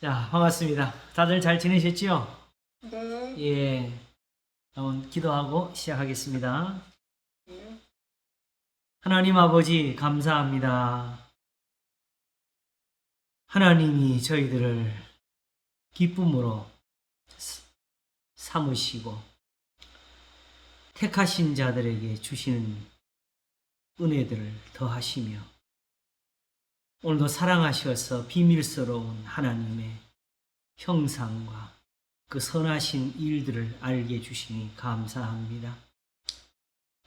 자, 반갑습니다. 다들 잘 지내셨지요? 네. 예. 한번 기도하고 시작하겠습니다. 네. 하나님 아버지, 감사합니다. 하나님이 저희들을 기쁨으로 삼으시고, 택하신 자들에게 주시는 은혜들을 더하시며, 오늘도 사랑하셔서 비밀스러운 하나님의 형상과 그 선하신 일들을 알게 해주시니 감사합니다.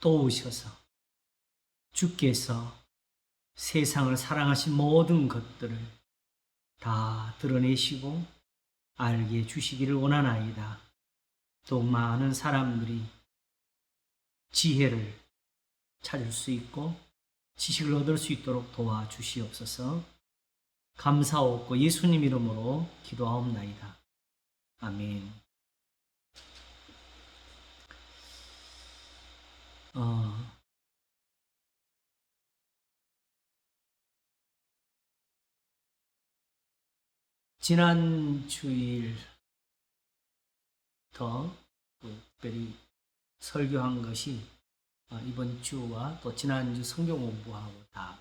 도우셔서 주께서 세상을 사랑하신 모든 것들을 다 드러내시고 알게 해주시기를 원하나이다. 또 많은 사람들이 지혜를 찾을 수 있고 지식을 얻을 수 있도록 도와주시옵소서. 감사하옵고 예수님 이름으로 기도하옵나이다. 아멘. 지난 주일 특별히 설교한 것이 이번 주와 또 지난주 성경 공부하고 다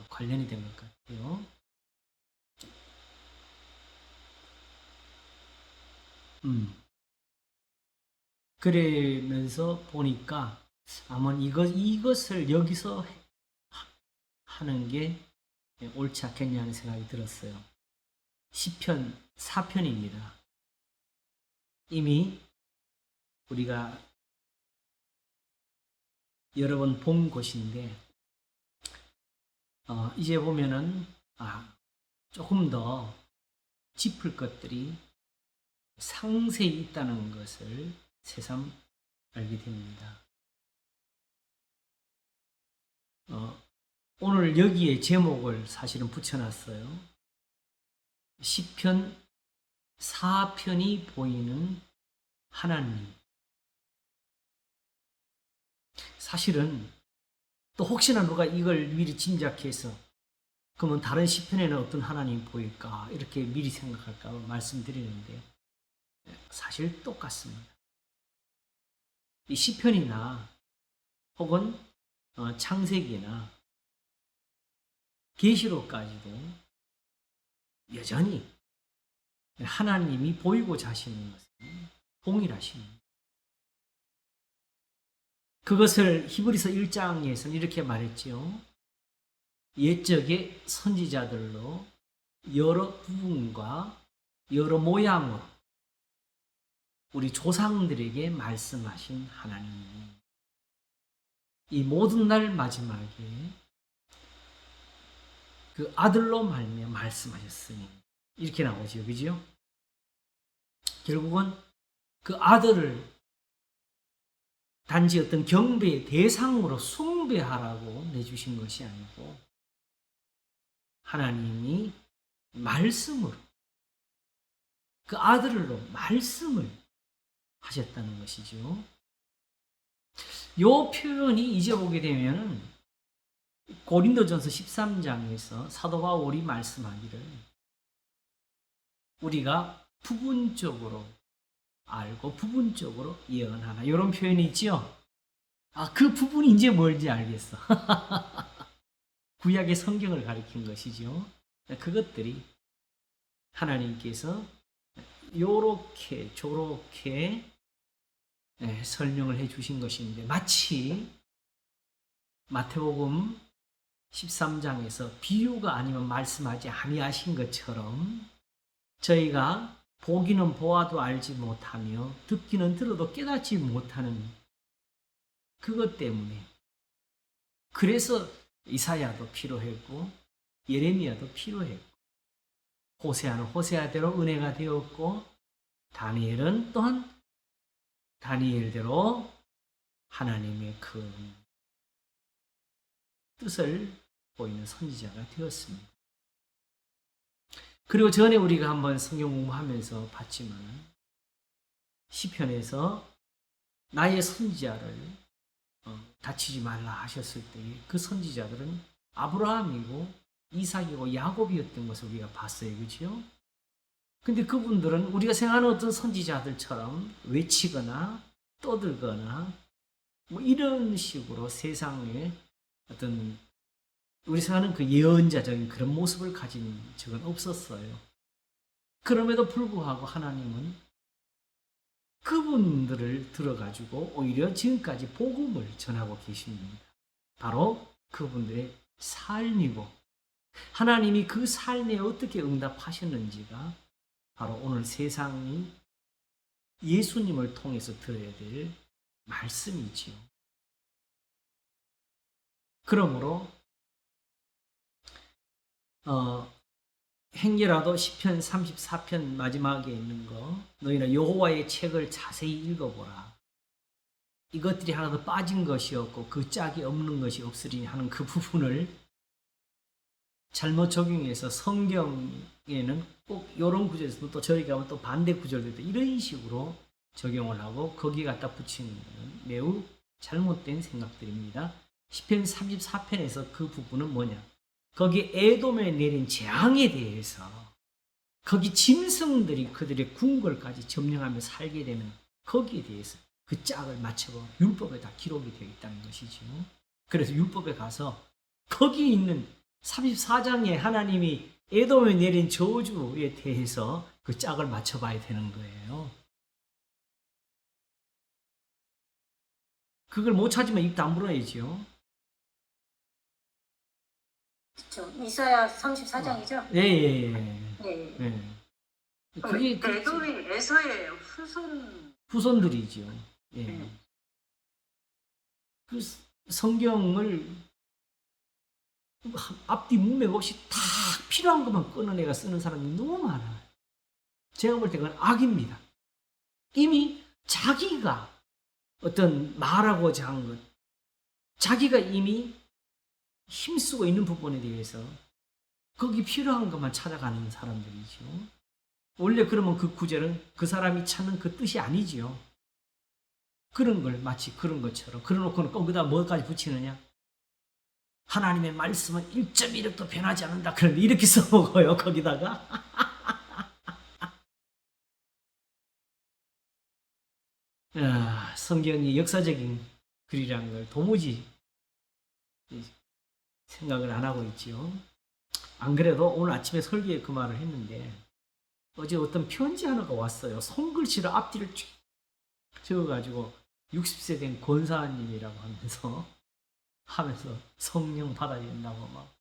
관련이 된 것 같아요. 그러면서 보니까 아마 이것을 여기서 하는 게 옳지 않겠냐는 생각이 들었어요. 시편 4편입니다. 이미 우리가 여러 번 본 곳인데 이제 보면은 조금 더 짚을 것들이 상세히 있다는 것을 새삼 알게 됩니다. 오늘 여기에 제목을 사실은 붙여놨어요. 시편 4편이 보이는 하나님. 사실은 또 혹시나 누가 이걸 미리 짐작해서 그러면 다른 시편에는 어떤 하나님이 보일까 이렇게 미리 생각할까 말씀드리는데 사실 똑같습니다. 이 시편이나 혹은 창세기나 계시록까지도 여전히 하나님이 보이고자 하시는 것은 동일하십니다. 그것을 히브리서 1장에서는 이렇게 말했지요. 옛적의 선지자들로 여러 부분과 여러 모양으로 우리 조상들에게 말씀하신 하나님. 이 모든 날 마지막에 그 아들로 말미암아 말씀하셨으니 이렇게 나오죠. 그죠? 결국은 그 아들을 단지 어떤 경배의 대상으로 숭배하라고 내주신 것이 아니고 하나님이 말씀으로 그 아들로 말씀을 하셨다는 것이죠. 이 표현이 이제 보게 되면 고린도전서 13장에서 사도 바울이 말씀하기를 우리가 부분적으로 알고 부분적으로 예언하나 이런 표현이 있죠. 그 부분이 이제 뭔지 알겠어. 구약의 성경을 가리킨 것이죠. 그것들이 하나님께서 요렇게 저렇게 설명을 해 주신 것인데 마치 마태복음 13장에서 비유가 아니면 말씀하지 아니하신 것처럼 저희가 보기는 보아도 알지 못하며 듣기는 들어도 깨닫지 못하는 그것 때문에 그래서 이사야도 필요했고 예레미야도 필요했고 호세아는 호세아대로 은혜가 되었고 다니엘은 또한 다니엘대로 하나님의 그 뜻을 보이는 선지자가 되었습니다. 그리고 전에 우리가 한번 성경 공부하면서 봤지만 시편에서 나의 선지자를 다치지 말라 하셨을 때 그 선지자들은 아브라함이고 이삭이고 야곱이었던 것을 우리가 봤어요. 그렇죠? 근데 그분들은 우리가 생각하는 어떤 선지자들처럼 외치거나 떠들거나 뭐 이런 식으로 세상에 어떤 우리 생각하는 그 예언자적인 그런 모습을 가진 적은 없었어요. 그럼에도 불구하고 하나님은 그분들을 들어가지고 오히려 지금까지 복음을 전하고 계십니다. 바로 그분들의 삶이고 하나님이 그 삶에 어떻게 응답하셨는지가 바로 오늘 세상이 예수님을 통해서 들어야 될 말씀이지요. 그러므로 행여라도 시편 34편 마지막에 있는 거 너희는 여호와의 책을 자세히 읽어보라. 이것들이 하나도 빠진 것이 없고 그 짝이 없는 것이 없으리니 하는 그 부분을 잘못 적용해서 성경에는 꼭 이런 구절에서 또 저희 가면 또 반대 구절도 이런 식으로 적용을 하고 거기에 갖다 붙이는 것은 매우 잘못된 생각들입니다. 시편 34편에서 그 부분은 뭐냐? 거기 에돔에 내린 재앙에 대해서 거기 짐승들이 그들의 궁궐까지 점령하며 살게 되면 거기에 대해서 그 짝을 맞춰서 율법에 다 기록이 되어 있다는 것이죠. 그래서 율법에 가서 거기 있는 34장에 하나님이 에돔에 내린 저주에 대해서 그 짝을 맞춰봐야 되는 거예요. 그걸 못 찾으면 입 다물어야죠. 그렇죠. 이사야 34장이죠? 예. 네. 예. 그게 에돔이 에서의 후손들이죠. 예. 그 성경을 앞뒤 문맥 없이 다 필요한 것만 끊어내가 쓰는 사람이 너무 많아요. 제가 볼 때 그건 악입니다. 이미 자기가 어떤 말하고자 한 것, 자기가 이미 힘쓰고 있는 부분에 대해서 거기 필요한 것만 찾아가는 사람들이죠. 원래 그러면 그 구절은 그 사람이 찾는 그 뜻이 아니지요. 그런 걸 마치 그런 것처럼 그래놓고는 거기다 뭐까지 붙이느냐? 하나님의 말씀은 1.1획도 변하지 않는다. 그런데 이렇게 써먹어요. 거기다가. 성경이 역사적인 글이라는 걸 도무지 생각을 안 하고 있지요. 안 그래도 오늘 아침에 설교에 그 말을 했는데 어제 어떤 편지 하나가 왔어요. 손글씨로 앞뒤를 쭉 적어가지고 60세 된 권사님이라고 하면서 성령 받아야 된다고 막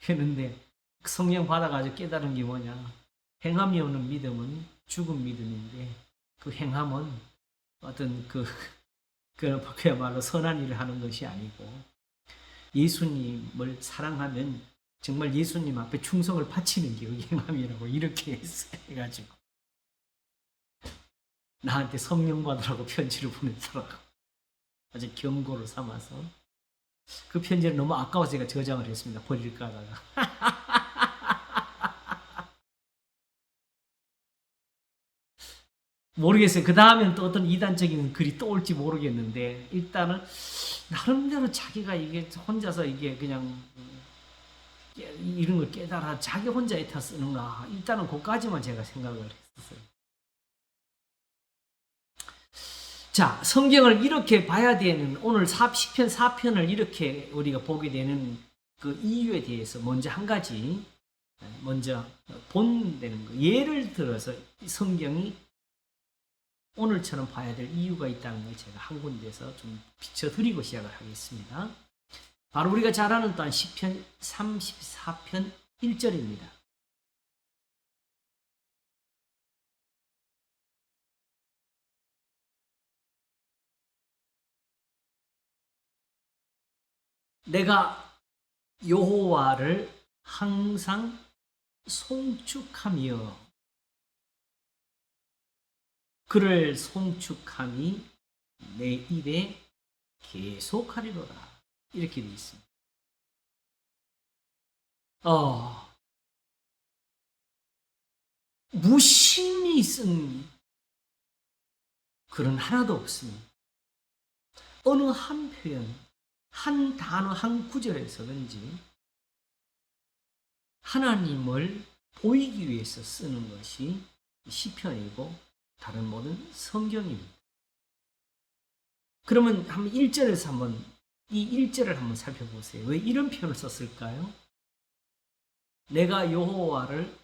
했는데 성령 받아가지고 깨달은 게 뭐냐? 행함이 없는 믿음은 죽은 믿음인데 그 행함은 어떤 그야말로 선한 일을 하는 것이 아니고 예수님을 사랑하면 정말 예수님 앞에 충성을 바치는 게 행함이라고 이렇게 해가지고 나한테 성령 받으라고 편지를 보내더라고. 아주 경고를 삼아서 그 편지를 너무 아까워서 제가 저장을 했습니다. 버릴까 하다가. 모르겠어요. 그 다음엔 또 어떤 이단적인 글이 또 올지 모르겠는데 일단은 나름대로 자기가 이게 혼자서 이게 그냥 이런 걸 깨달아 자기 혼자 에타 쓰는가 일단은 그까지만 제가 생각을 했었어요. 자, 성경을 이렇게 봐야 되는 오늘 시편 4편을 이렇게 우리가 보게 되는 그 이유에 대해서 먼저 한 가지 먼저 본되는 거. 예를 들어서 성경이 오늘처럼 봐야 될 이유가 있다는 걸 제가 한 군데서 좀 비춰드리고 시작을 하겠습니다. 바로 우리가 잘 아는 또한 시편 34편 1절입니다. 내가 여호와를 항상 송축하며 그를 송축함이 내 입에 계속하리로다. 이렇게 되어 있습니다. 무심히 쓴 글은 하나도 없습니다. 어느 한 표현, 한 단어, 한 구절에서든지 하나님을 보이기 위해서 쓰는 것이 시편이고 다른 모든 성경입니다. 그러면 한번 1절에서 한번 이 1절을 한번 살펴보세요. 왜 이런 표현을 썼을까요? 내가 여호와를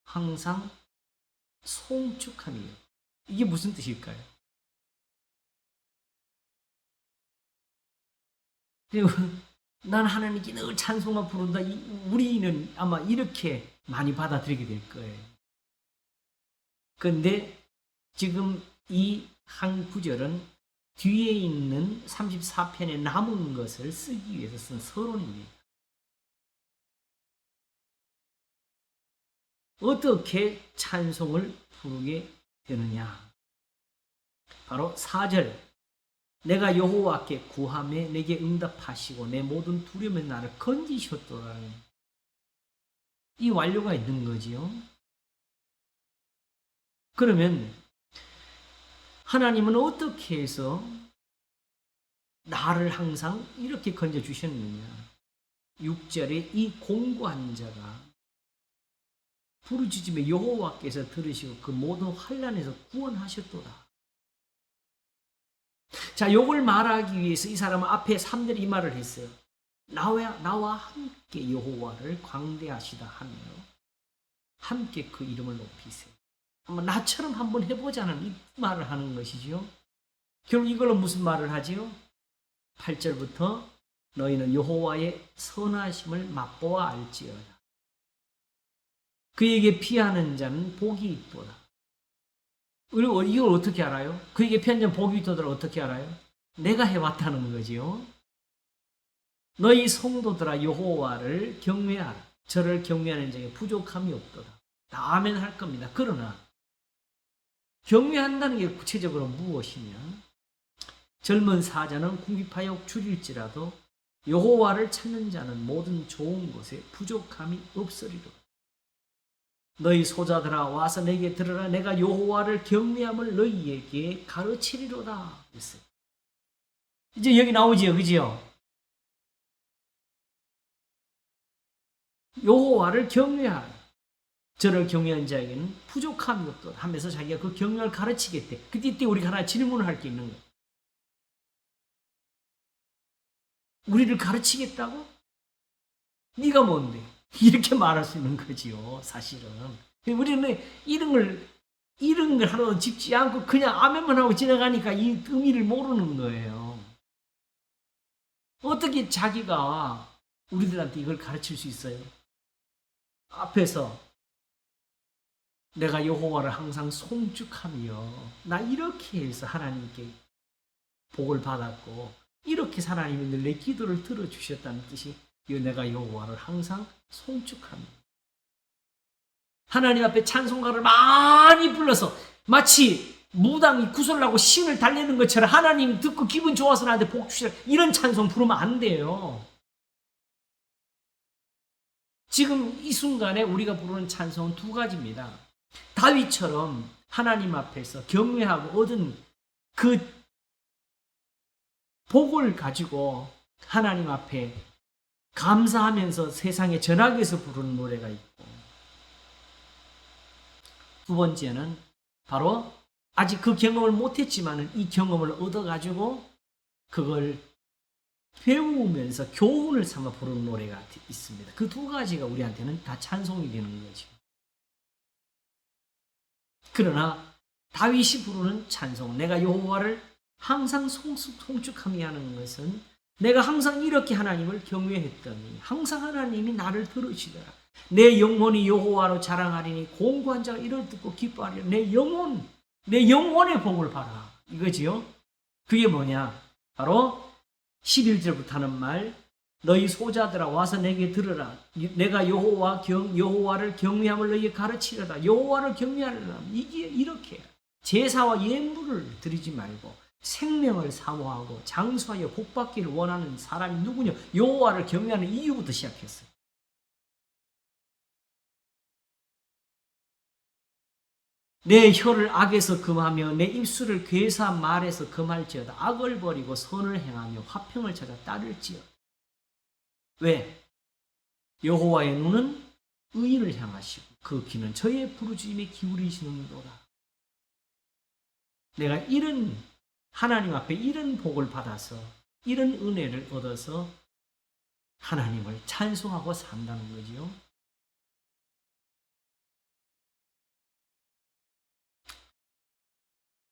항상 송축함이요. 이게 무슨 뜻일까요? 난 하나님께 늘 찬송만 부른다. 우리는 아마 이렇게 많이 받아들이게 될 거예요. 그런데 지금 이 한 구절은 뒤에 있는 34편에 남은 것을 쓰기 위해서 쓴 서론입니다. 어떻게 찬송을 부르게 되느냐? 바로 4절. 내가 여호와께 구하매 내게 응답하시고 내 모든 두려움에 나를 건지셨도라는 이 완료가 있는 거지요. 그러면 하나님은 어떻게 해서 나를 항상 이렇게 건져주셨느냐? 6절에 이 공고한 자가 부르짖음에 여호와께서 들으시고 그 모든 환난에서 구원하셨도다. 자, 요걸 말하기 위해서 이 사람은 앞에 3절에 이 말을 했어요. 나와 함께 여호와를 광대하시다 하며 함께 그 이름을 높이세요. 한번 나처럼 한번 해보자는 이 말을 하는 것이죠. 결국 이걸로 무슨 말을 하지요? 8절부터 너희는 여호와의 선하심을 맛보아 알지어다. 그에게 피하는 자는 복이 있도다. 그리고 이걸 어떻게 알아요? 그에게 피하는 자는 복이 있도다 어떻게 알아요? 내가 해왔다는 거지요. 너희 성도들아 여호와를 경외하라. 저를 경외하는 자에게 부족함이 없도다. 다 아멘 할 겁니다. 그러나 경외한다는 게 구체적으로 무엇이냐? 젊은 사자는 궁핍하여 줄일지라도 여호와를 찾는 자는 모든 좋은 것에 부족함이 없으리로다. 너희 소자들아 와서 내게 들으라. 내가 여호와를 경외함을 너희에게 가르치리로다. 그랬어요. 이제 여기 나오지요, 그지요? 여호와를 경외하라. 저를 경외한 자에게는 부족함이 없도다 하면서 자기가 그 경외를 가르치겠대. 그때 우리가 하나 질문을 할 게 있는 거예요. 우리를 가르치겠다고? 네가 뭔데? 이렇게 말할 수 있는 거지요, 사실은. 우리는 이런 걸 하나도 짚지 않고 그냥 아멘만 하고 지나가니까 이 의미를 모르는 거예요. 어떻게 자기가 우리들한테 이걸 가르칠 수 있어요? 앞에서 내가 여호와를 항상 송축하며 나 이렇게 해서 하나님께 복을 받았고 이렇게 하나님이 늘 내 기도를 들어주셨다는 뜻이 내가 여호와를 항상 송축하며 하나님 앞에 찬송가를 많이 불러서 마치 무당이 구슬하고 신을 달래는 것처럼 하나님 듣고 기분 좋아서 나한테 복 주시라 이런 찬송 부르면 안 돼요. 지금 이 순간에 우리가 부르는 찬송은 두 가지입니다. 다윗처럼 하나님 앞에서 경외하고 얻은 그 복을 가지고 하나님 앞에 감사하면서 세상에 전하기 위해서 부르는 노래가 있고 두 번째는 바로 아직 그 경험을 못했지만 이 경험을 얻어가지고 그걸 배우면서 교훈을 삼아 부르는 노래가 있습니다. 그 두 가지가 우리한테는 다 찬송이 되는 거죠. 그러나 다윗이 부르는 찬송, 내가 여호와를 항상 송축하며 하는 것은 내가 항상 이렇게 하나님을 경외했더니 항상 하나님이 나를 들으시더라. 내 영혼이 여호와로 자랑하리니 공고한 자가 이를 듣고 기뻐하리라. 내 영혼의 복을 봐라. 이거지요. 그게 뭐냐? 바로 11절부터 하는 말 너희 소자들아 와서 내게 들으라. 내가 여호와를 경외함을 너희에게 가르치려다. 여호와를 경외하려면 이게 이렇게 제사와 예물을 드리지 말고 생명을 사모하고 장수하여 복받기를 원하는 사람이 누구냐? 여호와를 경외하는 이유부터 시작했어요. 내 혀를 악에서 금하며 내 입술을 괴사한 말에서 금할지어다. 악을 버리고 선을 행하며 화평을 찾아 따를지어다. 왜? 여호와의 눈은 의인을 향하시고 그 귀는 저의 부르짖음에 기울이시는도다. 내가 이런 하나님 앞에 이런 복을 받아서 이런 은혜를 얻어서 하나님을 찬송하고 산다는 거지요.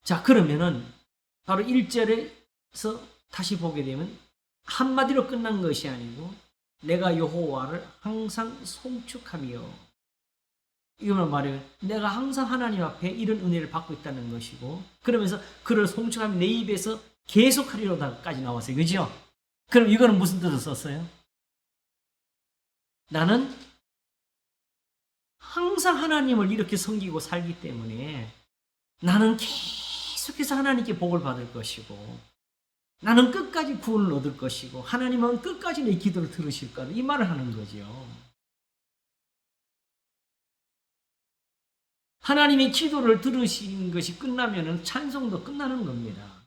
자, 그러면은 바로 1절에서 다시 보게 되면 한마디로 끝난 것이 아니고 내가 여호와를 항상 송축하며, 이거는 말이에요. 내가 항상 하나님 앞에 이런 은혜를 받고 있다는 것이고, 그러면서 그를 송축하며 내 입에서 계속하리로다까지 나왔어요. 그죠? 그럼 이거는 무슨 뜻을 썼어요? 나는 항상 하나님을 이렇게 섬기고 살기 때문에 나는 계속해서 하나님께 복을 받을 것이고, 나는 끝까지 구원을 얻을 것이고, 하나님은 끝까지 내 기도를 들으실 거다. 이 말을 하는 거죠. 하나님의 기도를 들으신 것이 끝나면 찬송도 끝나는 겁니다.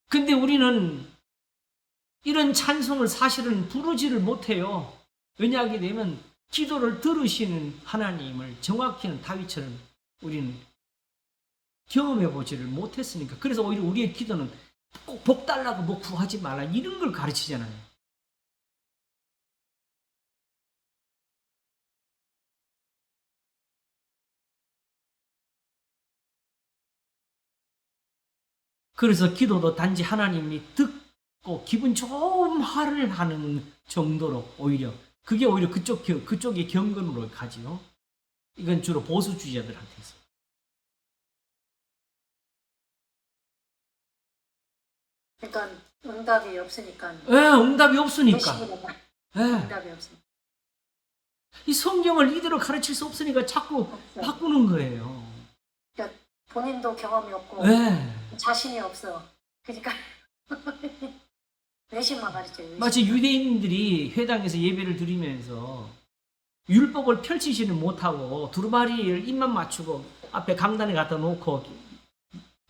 근데 우리는 이런 찬송을 사실은 부르지를 못해요. 왜냐하게 되면 기도를 들으시는 하나님을 정확히는 다윗처럼 우리는 경험해 보지를 못했으니까. 그래서 오히려 우리의 기도는 꼭 복 달라고 뭐 구하지 말라 이런 걸 가르치잖아요. 그래서 기도도 단지 하나님이 듣고 기분 좋은 말을 하는 정도로 오히려 그게 오히려 그쪽의 경건으로 가지요. 이건 주로 보수주의자들한테서. 그러니까 응답이 없으니까. 예, 응답이 없으니까. 외식이란 예. 응답이 없으니까. 이 성경을 이대로 가르칠 수 없으니까 자꾸 없어. 바꾸는 거예요. 그러니까 본인도 경험이 없고 예. 자신이 없어. 그러니까 외식만 가르쳐요. 외식. 마치 유대인들이 회당에서 예배를 드리면서 율법을 펼치지는 못하고 두루마리를 입만 맞추고 앞에 강단에 갖다 놓고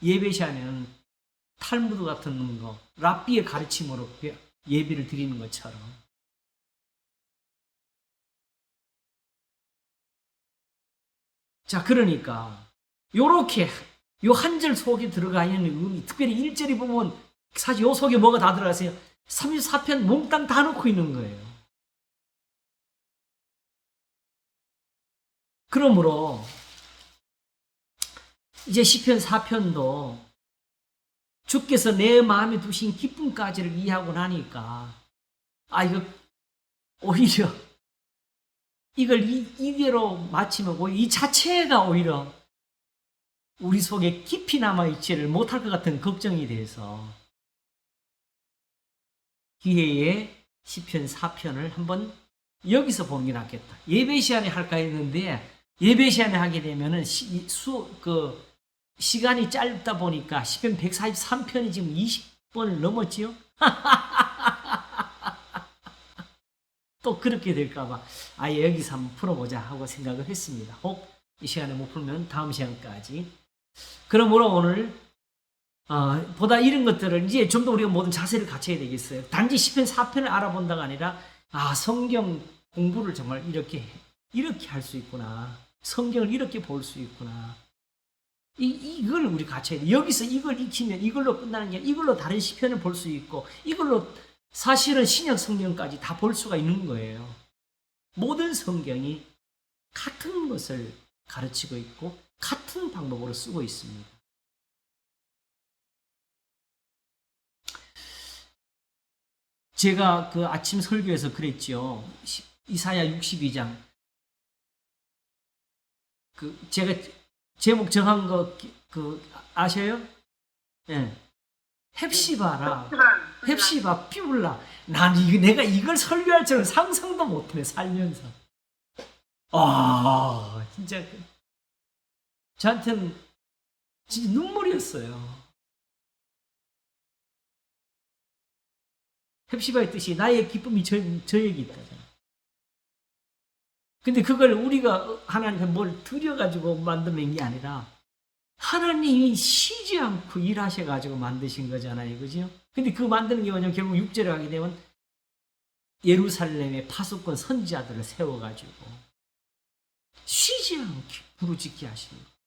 예배 시간에는 탈무드 같은 거, 랍비의 가르침으로 예배를 드리는 것처럼. 자, 그러니까 요렇게 요 한 절 속에 들어가 있는 의미, 특별히 1절에 보면 사실 요 속에 뭐가 다 들어가세요? 34편 몽땅 다 넣고 있는 거예요. 그러므로 이제 시편 4편도 주께서 내 마음에 두신 기쁨까지를 이해하고 나니까 이거 오히려 이걸 이대로 마치면 이 자체가 오히려 우리 속에 깊이 남아있지를 못할 것 같은 걱정이 돼서 기회에 시편 4편을 한번 여기서 보는 게 낫겠다. 예배 시간에 할까 했는데 예배 시간에 하게 되면은 시간이 짧다 보니까 시편 143편이 지금 20번을 넘었지요? 또 그렇게 될까봐 아예 여기서 한번 풀어보자 하고 생각을 했습니다. 혹 이 시간에 못 풀면 다음 시간까지. 그러므로 오늘 보다 이런 것들을 이제 좀 더 우리가 모든 자세를 갖춰야 되겠어요. 단지 시편 4편을 알아본다가 아니라 성경 공부를 정말 이렇게 할 수 있구나. 성경을 이렇게 볼 수 있구나. 이걸 우리 갖춰야 돼. 여기서 이걸 익히면 이걸로 끝나는 게 아니라 이걸로 다른 시편을 볼 수 있고 이걸로 사실은 신약 성경까지 다 볼 수가 있는 거예요. 모든 성경이 같은 것을 가르치고 있고 같은 방법으로 쓰고 있습니다. 제가 그 아침 설교에서 그랬죠. 이사야 62장. 제가 제목 정한 거 아셔요? 예. 헵시바 피울라. 내가 이걸 설교할 줄은 상상도 못해 살면서. 진짜 저한테는 진짜 눈물이었어요. 헵시바의 뜻이 나의 기쁨이 저에게 있다잖아. 근데 그걸 우리가 하나님께 뭘 드려가지고 만드는 게 아니라 하나님이 쉬지 않고 일하셔가지고 만드신 거잖아요. 그죠? 근데 그 만드는 게 뭐냐면 결국 6절에 가게 되면 예루살렘의 파수꾼 선지자들을 세워가지고 쉬지 않게 부르짖게 하시는 거예요.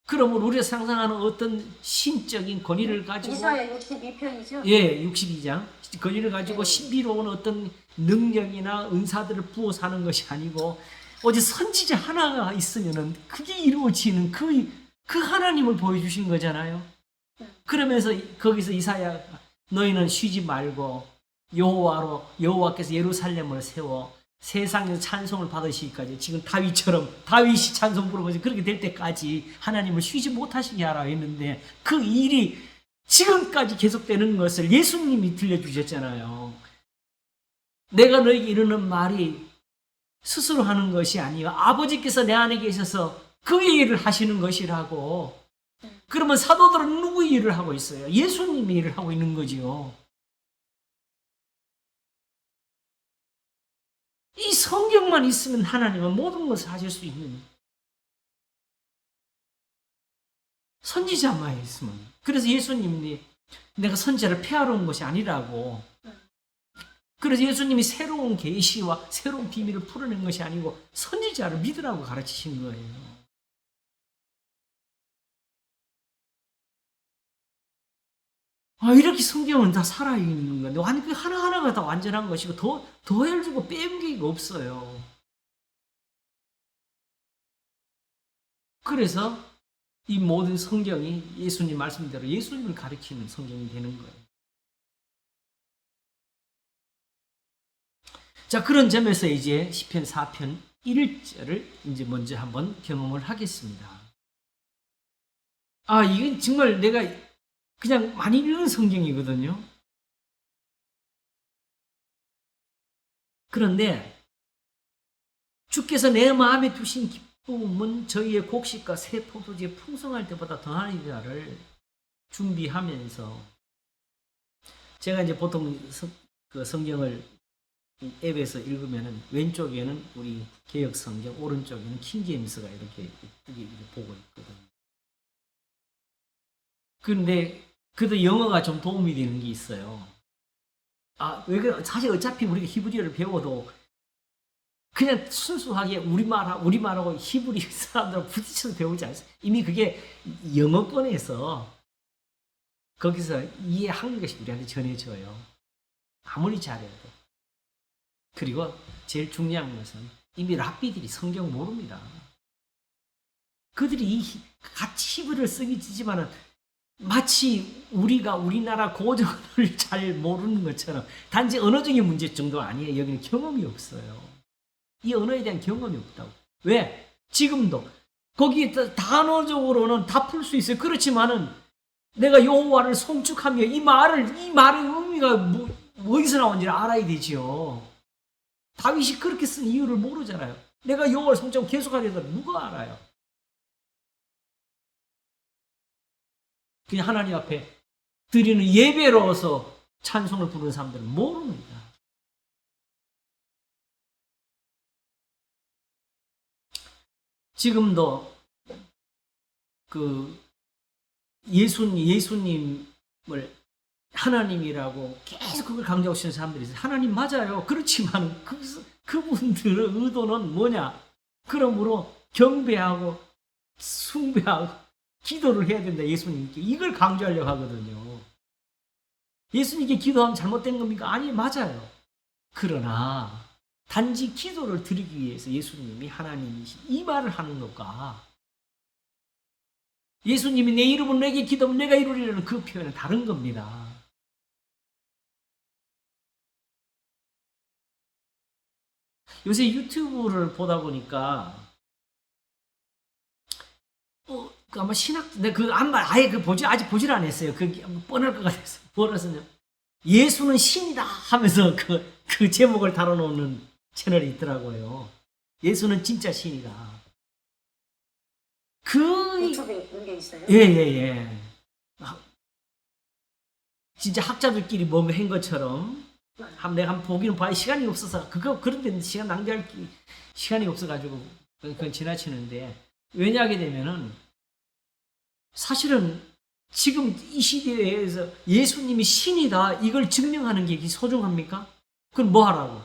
그러므로 우리가 상상하는 어떤 신적인 권위를 가지고 이사야 62편이죠? 예, 62장 권위를 가지고 네. 신비로운 어떤 능력이나 은사들을 부어 사는 것이 아니고 오직 선지자 하나가 있으면은 그게 이루어지는 그 하나님을 보여주신 거잖아요. 그러면서 거기서 이사야 너희는 쉬지 말고 여호와께서 예루살렘을 세워 세상에서 찬송을 받으시기까지 지금 다윗이 찬송 부르면서 그렇게 될 때까지 하나님을 쉬지 못하시게 하라 했는데 그 일이 지금까지 계속되는 것을 예수님이 들려주셨잖아요. 내가 너에게 이르는 말이 스스로 하는 것이 아니요 아버지께서 내 안에 계셔서 그의 일을 하시는 것이라고. 그러면 사도들은 누구의 일을 하고 있어요? 예수님의 일을 하고 있는 거지요. 이 성경만 있으면 하나님은 모든 것을 하실 수 있는 선지자만 있으면. 그래서 예수님이 내가 선지자를 폐하러 온 것이 아니라고. 그래서 예수님이 새로운 계시와 새로운 비밀을 풀어낸 것이 아니고 선지자를 믿으라고 가르치신 거예요. 이렇게 성경은 다 살아있는 건데 완전 하나하나가 다 완전한 것이고 더 해주고 빼는 게 없어요. 그래서 이 모든 성경이 예수님 말씀대로 예수님을 가리키는 성경이 되는 거예요. 자, 그런 점에서 이제 시편 4편 1절을 이제 먼저 한번 경험을 하겠습니다. 이건 정말 내가 그냥 많이 읽는 성경이거든요. 그런데 주께서 내 마음에 두신 기쁨은 저희의 곡식과 새 포도주에 풍성할 때보다 더하리라를 준비하면서 제가 이제 보통 그 성경을 앱에서 읽으면은 왼쪽에는 우리 개역 성경, 오른쪽에는 킹제임스가 이렇게 보고 있거든요. 그런데 그래도 영어가 좀 도움이 되는 게 있어요. 왜 그래? 사실 어차피 우리가 히브리어를 배워도 그냥 순수하게 우리말하고 히브리 사람들하고 부딪혀서 배우지 않습니다. 이미 그게 영어권에서 거기서 이해한 것이 우리한테 전해져요. 아무리 잘해도. 그리고 제일 중요한 것은 이미 랍비들이 성경 모릅니다. 그들이 같이 히브리를 쓰긴 지지만은 마치 우리가 우리나라 고전을 잘 모르는 것처럼 단지 언어적인 문제 정도 아니에요. 여기는 경험이 없어요. 이 언어에 대한 경험이 없다고. 왜? 지금도 거기 단어적으로는 다 풀 수 있어요. 그렇지만은 내가 여호와를 송축하며 이 말의 의미가 어디서 나온지를 알아야 되지요. 다윗이 그렇게 쓴 이유를 모르잖아요. 내가 여호와를 송축하면 계속하려다 누가 알아요? 그냥 하나님 앞에 드리는 예배로서 찬송을 부르는 사람들은 모릅니다. 지금도 그 예수님을 하나님이라고 계속 그걸 강조하시는 사람들이 있어요. 하나님 맞아요. 그렇지만 그분들의 의도는 뭐냐? 그러므로 경배하고 숭배하고 기도를 해야 된다. 예수님께 이걸 강조하려고 하거든요. 예수님께 기도하면 잘못된 겁니까? 아니, 맞아요. 그러나 단지 기도를 드리기 위해서 예수님이 하나님이시 이 말을 하는 것과 예수님이 내 이름으로 내게 기도하면 내가 이루리라는 그 표현은 다른 겁니다. 요새 유튜브를 보다 보니까 아마 아예 아직 보질 않았어요. 그게 뻔할 것 같아서. 뭐라서요? 예수는 신이다 하면서 그 제목을 달아놓는 채널이 있더라고요. 예수는 진짜 신이다. 유튜브에 있는 게 있어요? 예. 진짜 학자들끼리 뭔가 한 것처럼 내가 한번 보기는 봐야 시간이 없어서 그런데 시간 낭비할 시간이 없어가지고 그건 지나치는데 왜냐 하게 되면은 사실은 지금 이 시대에서 예수님이 신이다 이걸 증명하는 게 소중합니까? 그럼 뭐 하라고?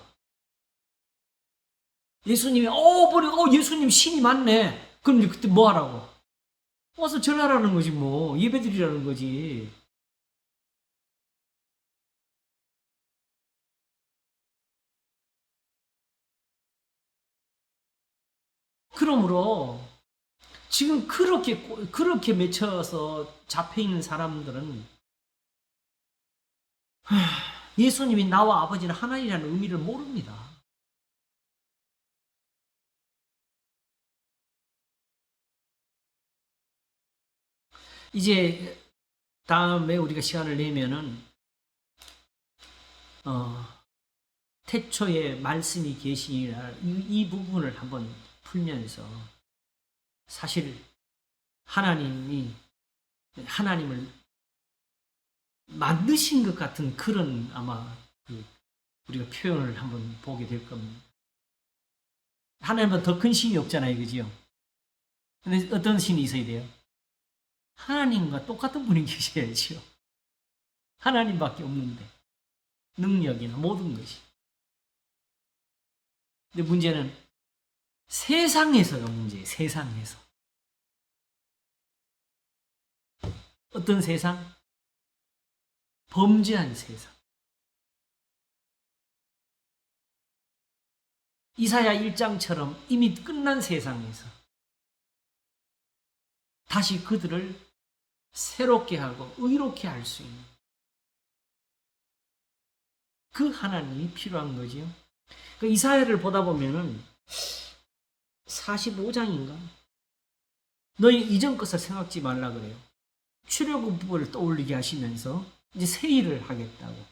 예수님이 보니 예수님 신이 맞네. 그럼 그때 뭐 하라고? 와서 전하라는 거지 뭐. 예배드리라는 거지. 그러므로 지금 그렇게 맺혀서 잡혀 있는 사람들은 예수님이 나와 아버지는 하나이라는 의미를 모릅니다. 이제 다음에 우리가 시간을 내면은 태초에 말씀이 계시니라 이 부분을 한번 풀면서 사실 하나님을 만드신 것 같은 그런 아마 우리가 표현을 한번 보게 될 겁니다. 하나님은 더 큰 신이 없잖아요, 그죠? 근데 어떤 신이 있어야 돼요? 하나님과 똑같은 분이 계셔야죠. 하나님밖에 없는데 능력이나 모든 것이. 근데 문제는 세상에서가 문제예요. 세상에서. 어떤 세상? 범죄한 세상. 이사야 1장처럼 이미 끝난 세상에서 다시 그들을 새롭게 하고 의롭게 할 수 있는 그 하나님이 필요한 거지요. 그 이사야를 보다 보면은 45장인가? 너희 이전 것을 생각지 말라 그래요. 출애굽을 떠올리게 하시면서 이제 새 일을 하겠다고.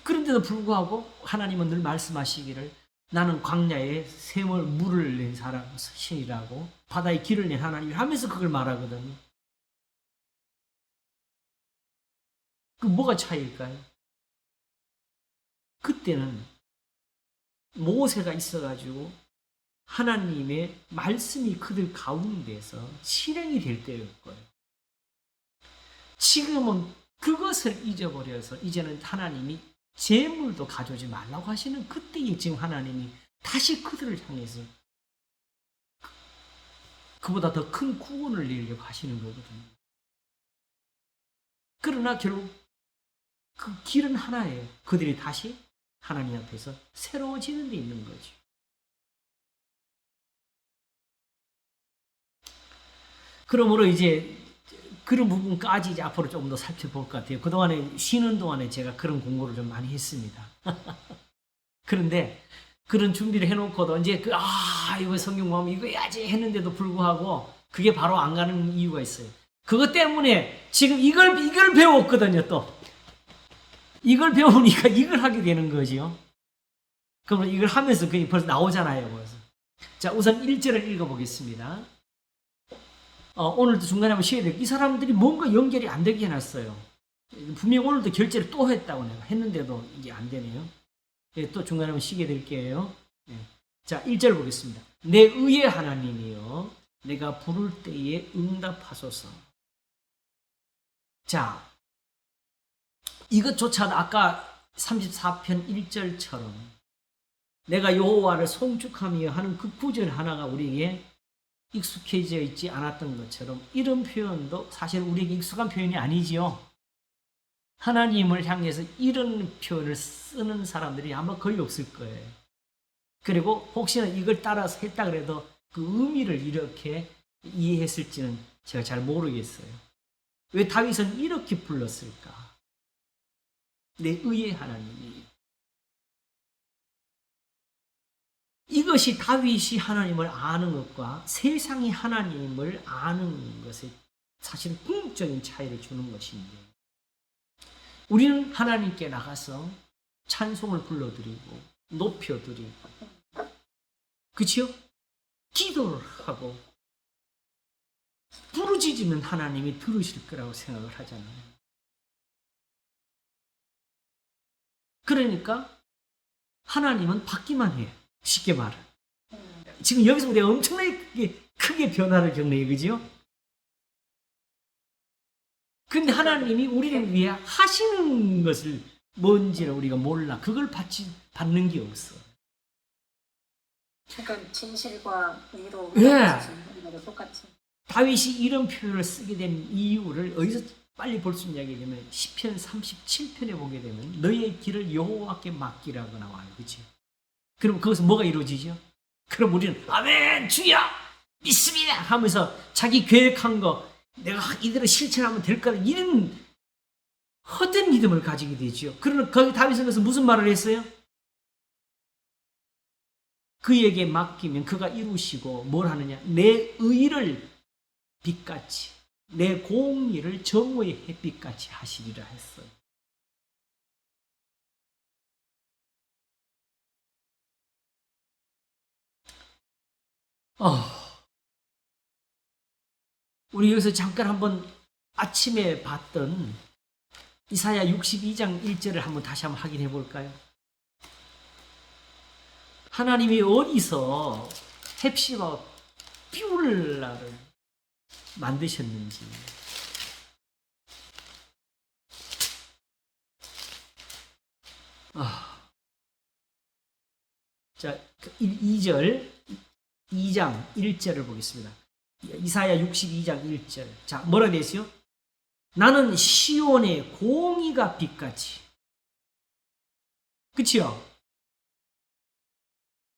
그런데도 불구하고 하나님은 늘 말씀하시기를 나는 광야에 샘을 물을 낸 사람 신이라고 바다에 길을 낸 하나님이 하면서 그걸 말하거든요. 그 뭐가 차이일까요? 그때는 모세가 있어가지고 하나님의 말씀이 그들 가운데서 실행이 될 때였고요. 지금은 그것을 잊어버려서 이제는 하나님이 재물도 가져오지 말라고 하시는 그때에 지금 하나님이 다시 그들을 향해서 그보다 더 큰 구원을 내리려고 하시는 거거든요. 그러나 결국 그 길은 하나예요. 그들이 다시 하나님 앞에서 새로워지는 데 있는 거죠. 그러므로 이제 그런 부분까지 이제 앞으로 조금 더 살펴볼 것 같아요. 그동안에 쉬는 동안에 제가 그런 공부를 좀 많이 했습니다. 그런데 그런 준비를 해놓고도 이제 이거 성경 공부하면 이거 해야지 했는데도 불구하고 그게 바로 안 가는 이유가 있어요. 그것 때문에 지금 이걸 배웠거든요, 또. 이걸 배우니까 이걸 하게 되는 거지요. 그러면 이걸 하면서 그게 벌써 나오잖아요, 벌써. 자, 우선 1절을 읽어보겠습니다. 오늘도 중간에 한번 쉬어야 돼요. 이 사람들이 뭔가 연결이 안 되게 해놨어요. 분명 오늘도 결제를 또 했다고 내가 했는데도 이게 안 되네요. 네, 또 중간에 한번 쉬게 될게요. 네. 자, 1절 보겠습니다. 내 의의 하나님이여 내가 부를 때에 응답하소서. 자, 이것조차도 아까 34편 1절처럼 내가 여호와를 송축하며 하는 그 구절 하나가 우리에게 익숙해져 있지 않았던 것처럼 이런 표현도 사실 우리에게 익숙한 표현이 아니지요. 하나님을 향해서 이런 표현을 쓰는 사람들이 아마 거의 없을 거예요. 그리고 혹시나 이걸 따라서 했다 그래도 그 의미를 이렇게 이해했을지는 제가 잘 모르겠어요. 왜 다윗은 이렇게 불렀을까? 내 의의 하나님이. 이것이 다윗이 하나님을 아는 것과 세상이 하나님을 아는 것에 사실 궁극적인 차이를 주는 것인데 우리는 하나님께 나가서 찬송을 불러드리고 높여드리고 그치요? 기도를 하고 부르짖으면 하나님이 들으실 거라고 생각을 하잖아요. 그러니까 하나님은 받기만 해요. 쉽게 말해. 지금 여기서 우리가 엄청나게 크게 변화를 겪네요. 그죠? 근데 하나님이 우리를 위해 하시는 것을 뭔지를 우리가 몰라. 그걸 받는 게 없어. 그러니까 진실과 위로 예. 우리가 똑같이. 다윗이 이런 표현을 쓰게 된 이유를 어디서 빨리 볼 수 있냐게 되면 시편 37편에 보게 되면 너의 길을 여호와께 맡기라고 나와요. 그렇지? 그럼 거기서 뭐가 이루어지죠? 그럼 우리는 아멘 주여 믿습니다 하면서 자기 계획한 거 내가 이대로 실천하면 될 거다 이런 헛된 믿음을 가지게 되죠. 그러나 거기 다윗은 그래서 무슨 말을 했어요? 그에게 맡기면 그가 이루시고 뭘 하느냐? 내 의를 빛같이 내 공의를 정오의 햇빛같이 하시리라 했어요. 우리 여기서 잠깐 한번 아침에 봤던 이사야 62장 1절을 한번 다시 한번 확인해 볼까요? 하나님이 어디서 헵시와 뷰라를 만드셨는지. 자, 2장 1절을 보겠습니다. 이사야 62장 1절. 자, 뭐라 되세요? 나는 시온의 공의가 빛같이. 그치요?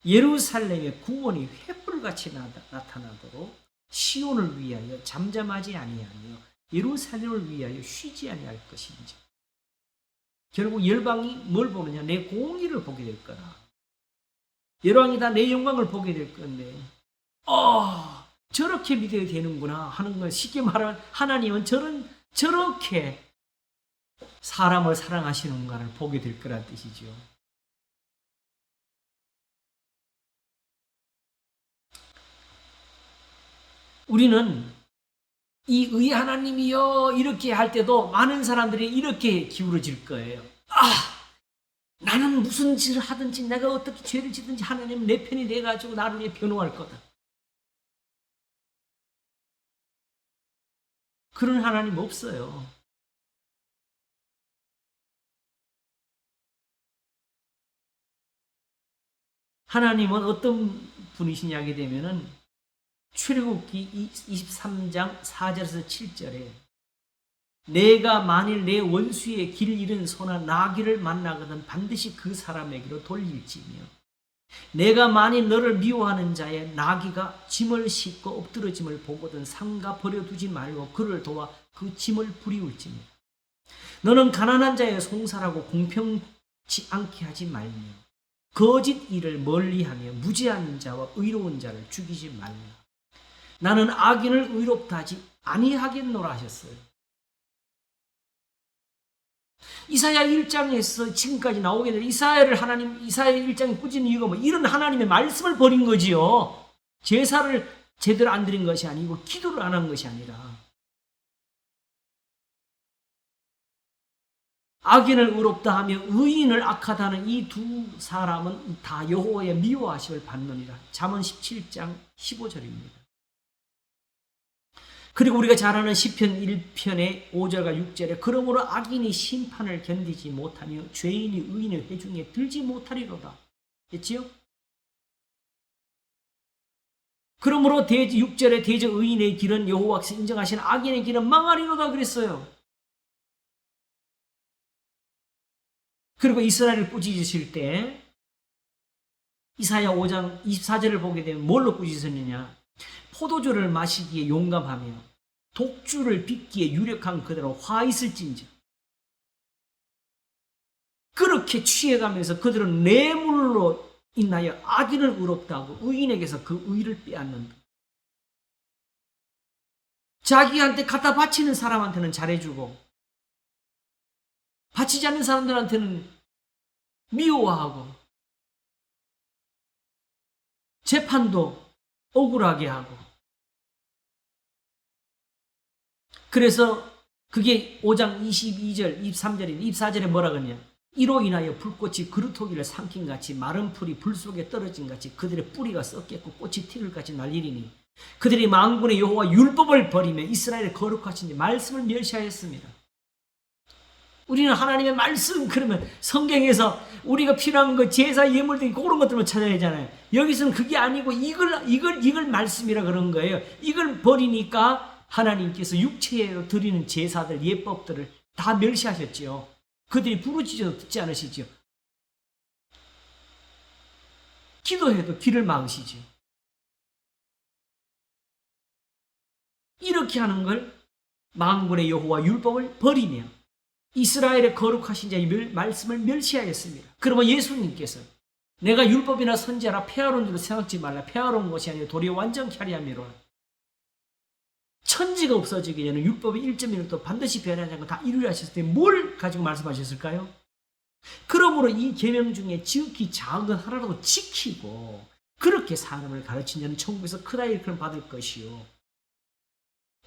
예루살렘의 구원이 횃불같이 나타나도록 시온을 위하여 잠잠하지 아니하며 예루살렘을 위하여 쉬지 아니할 것인지. 결국 열방이 뭘 보느냐? 내 공의를 보게 될 거다. 열왕이 다 내 영광을 보게 될 건데 저렇게 믿어야 되는구나 하는 건 쉽게 말하면 하나님은 저렇게 사람을 사랑하시는가를 보게 될 거란 뜻이죠. 우리는 이 의 하나님이여 이렇게 할 때도 많은 사람들이 이렇게 기울어질 거예요. 나는 무슨 짓을 하든지 내가 어떻게 죄를 짓든지 하나님은 내 편이 돼가지고 나를 위해 변호할 거다. 그런 하나님 없어요. 하나님은 어떤 분이시냐게 되면은 출애굽기 23장 4절에서 7절에 내가 만일 내 원수의 길 잃은 소나 나귀를 만나거든 반드시 그 사람에게로 돌릴지며 내가 만일 너를 미워하는 자의 나귀가 짐을 싣고 엎드러짐을 보거든 삼가 버려두지 말고 그를 도와 그 짐을 부리울지며 너는 가난한 자의 송사라고 공평치 않게 하지 말며 거짓 일을 멀리하며 무죄한 자와 의로운 자를 죽이지 말라. 나는 악인을 의롭다 하지 아니하겠노라 하셨어요. 이사야 1장에서 지금까지 나오게 된 이사야 1장이 꾸짖는 이유가 뭐 이런 하나님의 말씀을 버린 거지요. 제사를 제대로 안 드린 것이 아니고 기도를 안 한 것이 아니라 악인을 의롭다 하며 의인을 악하다 하는 이 두 사람은 다 여호와의 미워하심을 받느니라. 잠언 17장 15절입니다. 그리고 우리가 잘 아는 시편 1편의 5절과 6절에 그러므로 악인이 심판을 견디지 못하며 죄인이 의인의 회중에 들지 못하리로다 했지요? 그러므로 6절에 대저 의인의 길은 여호와께서 인정하신 악인의 길은 망하리로다 그랬어요. 그리고 이스라엘을 꾸짖으실 때 이사야 5장 24절을 보게 되면 뭘로 꾸짖으셨느냐? 포도주를 마시기에 용감하며 독주를 빚기에 유력한 그대로 화 있을진저 그렇게 취해가면서 그들은 뇌물로 인하여 악인을 의롭다 하고 의인에게서 그 의를 빼앗는다. 자기한테 갖다 바치는 사람한테는 잘해주고 바치지 않는 사람들한테는 미워하고 재판도 억울하게 하고 그래서 그게 5장 22절, 23절에 24절에 뭐라 그러냐? 이로 인하여 불꽃이 그루터기를 삼킨 같이 마른 풀이 불 속에 떨어진 같이 그들의 뿌리가 썩겠고 꽃이 티를 같이 날리리니 그들이 만군의 여호와 율법을 버리며 이스라엘의 거룩하신 말씀을 멸시하였습니다. 우리는 하나님의 말씀, 그러면 성경에서 우리가 필요한 거, 제사 예물 등 그런 것들만 찾아야 되잖아요. 여기서는 그게 아니고 이걸 말씀이라 그런 거예요. 이걸 버리니까 하나님께서 육체로 드리는 제사들, 예법들을 다 멸시하셨지요. 그들이 부르짖어도 듣지 않으시지요. 기도해도 귀를 막으시지요. 이렇게 하는 걸 만군의 여호와 율법을 버리며 이스라엘의 거룩하신 자의 말씀을 멸시하였습니다. 그러면 예수님께서 내가 율법이나 선지자라 폐하론 줄로 생각지 말라. 폐하론 것이 아니라 도리어 완전케 하리 함이로라. 천지가 없어지기 전에 율법의 1.1도 반드시 변하지 않고 다 이루려 하셨을 때 뭘 가지고 말씀하셨을까요? 그러므로 이 계명 중에 지극히 작은 것 하나라도 지키고 그렇게 사람을 가르친 자는 천국에서 크다 일컬음 받을 것이요.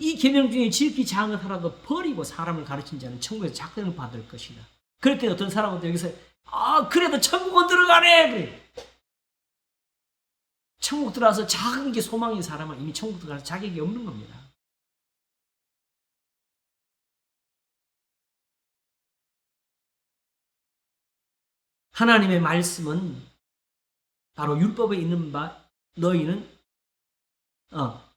이 계명 중에 지극히 작은 것 하나도 버리고 사람을 가르친 자는 천국에서 작은 을 받을 것이다. 그럴 때 어떤 사람은 여기서 그래도 천국은 들어가네. 그래. 천국 들어가서 작은 게 소망인 사람은 이미 천국 들어가서 자격이 없는 겁니다. 하나님의 말씀은 바로 율법에 있는 바 너희는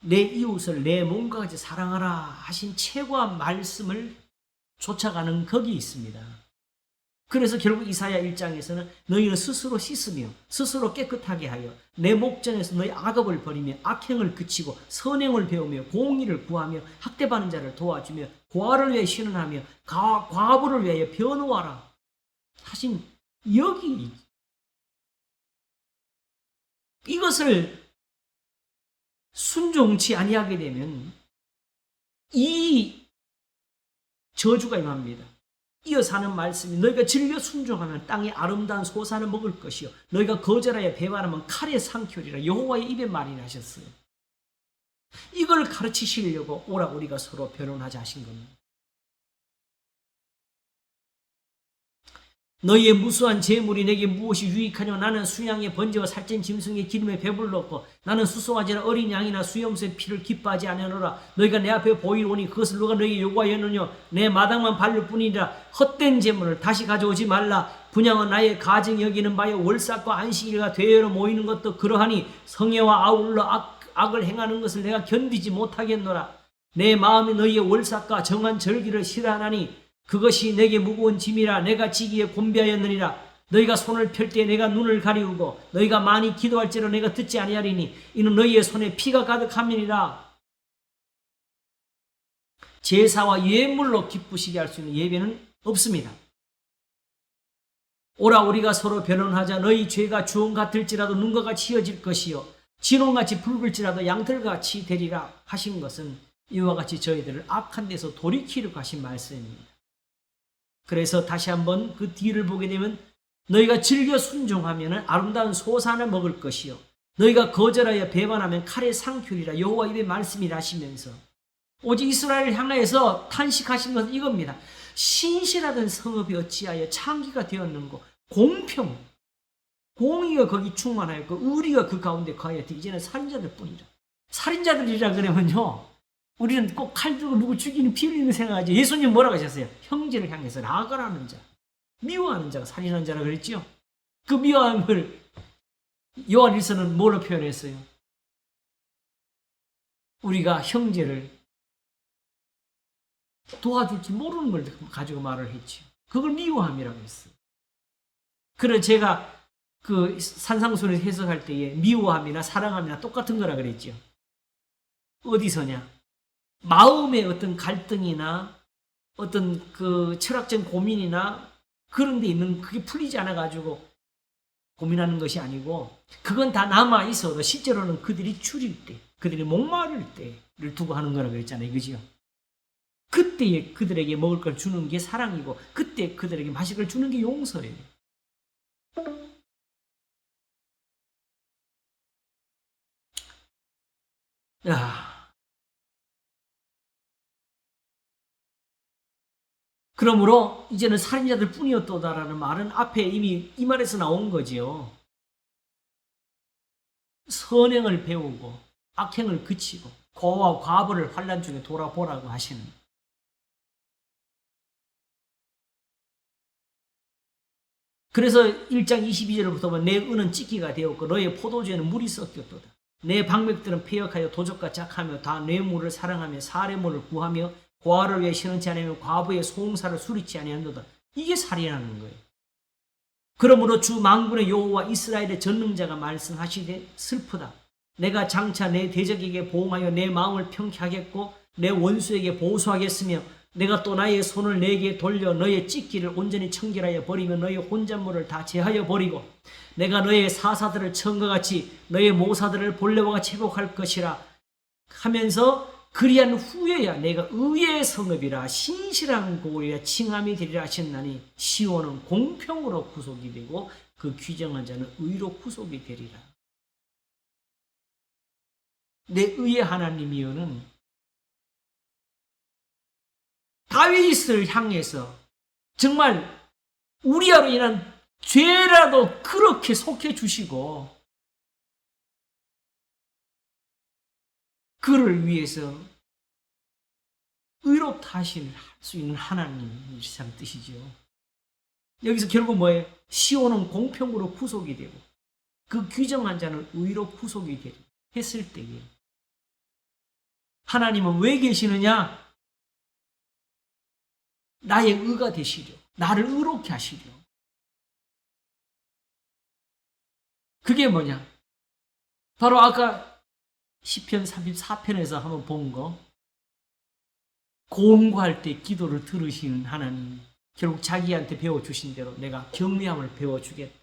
내 이웃을 내 몸과 같이 사랑하라 하신 최고한 말씀을 쫓아가는 거기 있습니다. 그래서 결국 이사야 1장에서는 너희는 스스로 씻으며 스스로 깨끗하게 하여 내 목전에서 너희 악업을 버리며 악행을 그치고 선행을 배우며 공의를 구하며 학대받는 자를 도와주며 고아를 위해 신원하며 과부를 위하여 변호하라 하신 여기 이것을 순종치 아니하게 되면 이 저주가 임합니다. 이어서 하는 말씀이 너희가 즐겨 순종하면 땅의 아름다운 소산을 먹을 것이요 너희가 거절하여 배반하면 칼에 상키우리라. 여호와의 입에 말이나 하셨어요. 이걸 가르치시려고 오라 우리가 서로 변론하자 하신 겁니다. 너희의 무수한 재물이 내게 무엇이 유익하냐. 나는 수양의 번제와 살찐 짐승의 기름에 배불렀고 나는 수송아지나 어린 양이나 수염소의 피를 기뻐하지 아니하노라. 너희가 내 앞에 보이오니 그것을 누가 너희에게 요구하였느냐. 내 마당만 밟을 뿐이라. 헛된 재물을 다시 가져오지 말라. 분양은 나의 가증 여기는 바에 월삭과 안식일과 대회로 모이는 것도 그러하니 성회와 아울러 악을 행하는 것을 내가 견디지 못하겠노라. 내 마음이 너희의 월삭과 정한 절기를 싫어하나니 그것이 내게 무거운 짐이라. 내가 지기에 곤비하였느니라. 너희가 손을 펼 때 내가 눈을 가리우고 너희가 많이 기도할지로 내가 듣지 아니하리니 이는 너희의 손에 피가 가득함이니라. 제사와 예물로 기쁘시게 할 수 있는 예배는 없습니다. 오라 우리가 서로 변론하자. 너희 죄가 주홍 같을지라도 눈과 같이 휘어질 것이요 진홍같이 붉을지라도 양털같이 되리라 하신 것은 이와 같이 저희들을 악한 데서 돌이키려고 하신 말씀입니다. 그래서 다시 한번 그 뒤를 보게 되면 너희가 즐겨 순종하면 아름다운 소산을 먹을 것이요 너희가 거절하여 배반하면 칼에 상큐리라. 여호와 입의 말씀이라 하시면서 오직 이스라엘을 향하여서 탄식하신 것은 이겁니다. 신실하던 성읍이 어찌하여 창기가 되었는고. 공평 공의가 거기 충만하였고 의리가 그 가운데 거하였되 이제는 살인자들 뿐이라. 살인자들이라 그러면요 우리는 꼭 칼 들고 누구 죽이는 피 흘리는 생각하지. 예수님 뭐라고 하셨어요? 형제를 향해서 라가라는 자, 미워하는 자가 살인하는 자라고 그랬죠. 그 미워함을 요한 1서는 뭐로 표현했어요? 우리가 형제를 도와줄지 모르는 걸 가지고 말을 했죠. 그걸 미워함이라고 했어요. 그래서 제가 그 산상수를 해석할 때에 미워함이나 사랑함이나 똑같은 거라 그랬죠. 어디서냐? 마음의 어떤 갈등이나 어떤 그 철학적 고민이나 그런 데 있는 그게 풀리지 않아 가지고 고민하는 것이 아니고 그건 다 남아 있어도 실제로는 그들이 줄일 때, 그들이 목마를 때를 두고 하는 거라고 그랬잖아요. 그죠? 그때에 그들에게 먹을 걸 주는 게 사랑이고 그때 그들에게 마실 걸 주는 게 용서예요. 야. 그러므로 이제는 살인자들 뿐이었도다라는 말은 앞에 이미 이 말에서 나온 거지요. 선행을 배우고 악행을 그치고 고와 과부를 환난 중에 돌아보라고 하시는 그래서 1장 22절부터 보면 내 은은 찢기가 되었고 너의 포도주에는 물이 섞였도다. 내 방백들은 폐역하여 도적과 짝하며 다 뇌물을 사랑하며 사례물을 구하며 고아를 위해 신원치 않으며 과부의 소홍사를 수리치 아니한도다. 이게 살인하는 거예요. 그러므로 주 만군의 여호와 이스라엘의 전능자가 말씀하시되 슬프다. 내가 장차 내 대적에게 보응하여 내 마음을 평쾌하겠고 내 원수에게 보수하겠으며 내가 또 나의 손을 내게 돌려 너의 찢기를 온전히 청결하여 버리며 너의 혼잣물을 다 제하여 버리고 내가 너의 사사들을 처음과 같이 너의 모사들을 본래와 같이 회복할 것이라 하면서 그리한 후에야 내가 의의 성읍이라 신실한 고을이라 칭함이 되리라 하셨나니 시온은 공평으로 구속이 되고 그 규정한 자는 의로 구속이 되리라. 내 의의 하나님이여는 다윗을 향해서 정말 우리아로 인한 죄라도 그렇게 속해 주시고 그를 위해서 의롭다 하실 수 있는 하나님이라는 뜻이죠. 여기서 결국 뭐예요? 시온은 공평으로 구속이 되고 그 규정한 자는 의로 구속이 되리 했을 때에 하나님은 왜 계시느냐? 나의 의가 되시려. 나를 의롭게 하시려. 그게 뭐냐? 바로 아까 시편 34편에서 한번 본 거. 고음구할 때 기도를 들으시는 하나님. 결국 자기한테 배워주신 대로 내가 경외함을 배워주겠다.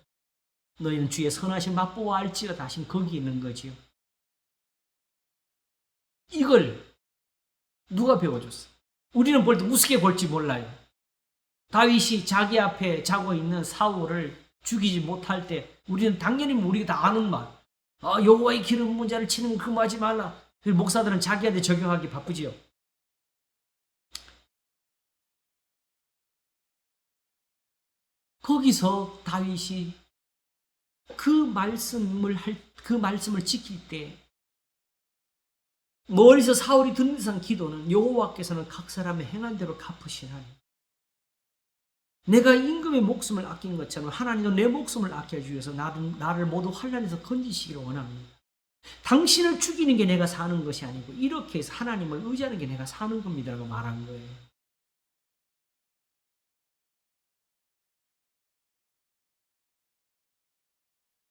너희는 주의 선하신 맛보아 알지어다 하신 거기 있는 거지요. 이걸 누가 배워줬어? 우리는 볼 때 우습게 볼지 몰라요. 다윗이 자기 앞에 자고 있는 사울을 죽이지 못할 때 우리는 당연히 우리가 다 아는 말. 여호와의 기름 부은 자를 치는 거 금하지 말라. 목사들은 자기한테 적용하기 바쁘지요. 거기서 다윗이 그 말씀을 지킬 때 멀리서 사울이 듣는 듯한 기도는 여호와께서는 각 사람의 행한 대로 갚으시나니 내가 임금의 목숨을 아낀 것처럼 하나님도 내 목숨을 아껴주기 위해서 나를 모두 환난에서 건지시기를 원합니다. 당신을 죽이는 게 내가 사는 것이 아니고 이렇게 해서 하나님을 의지하는 게 내가 사는 겁니다 라고 말한 거예요.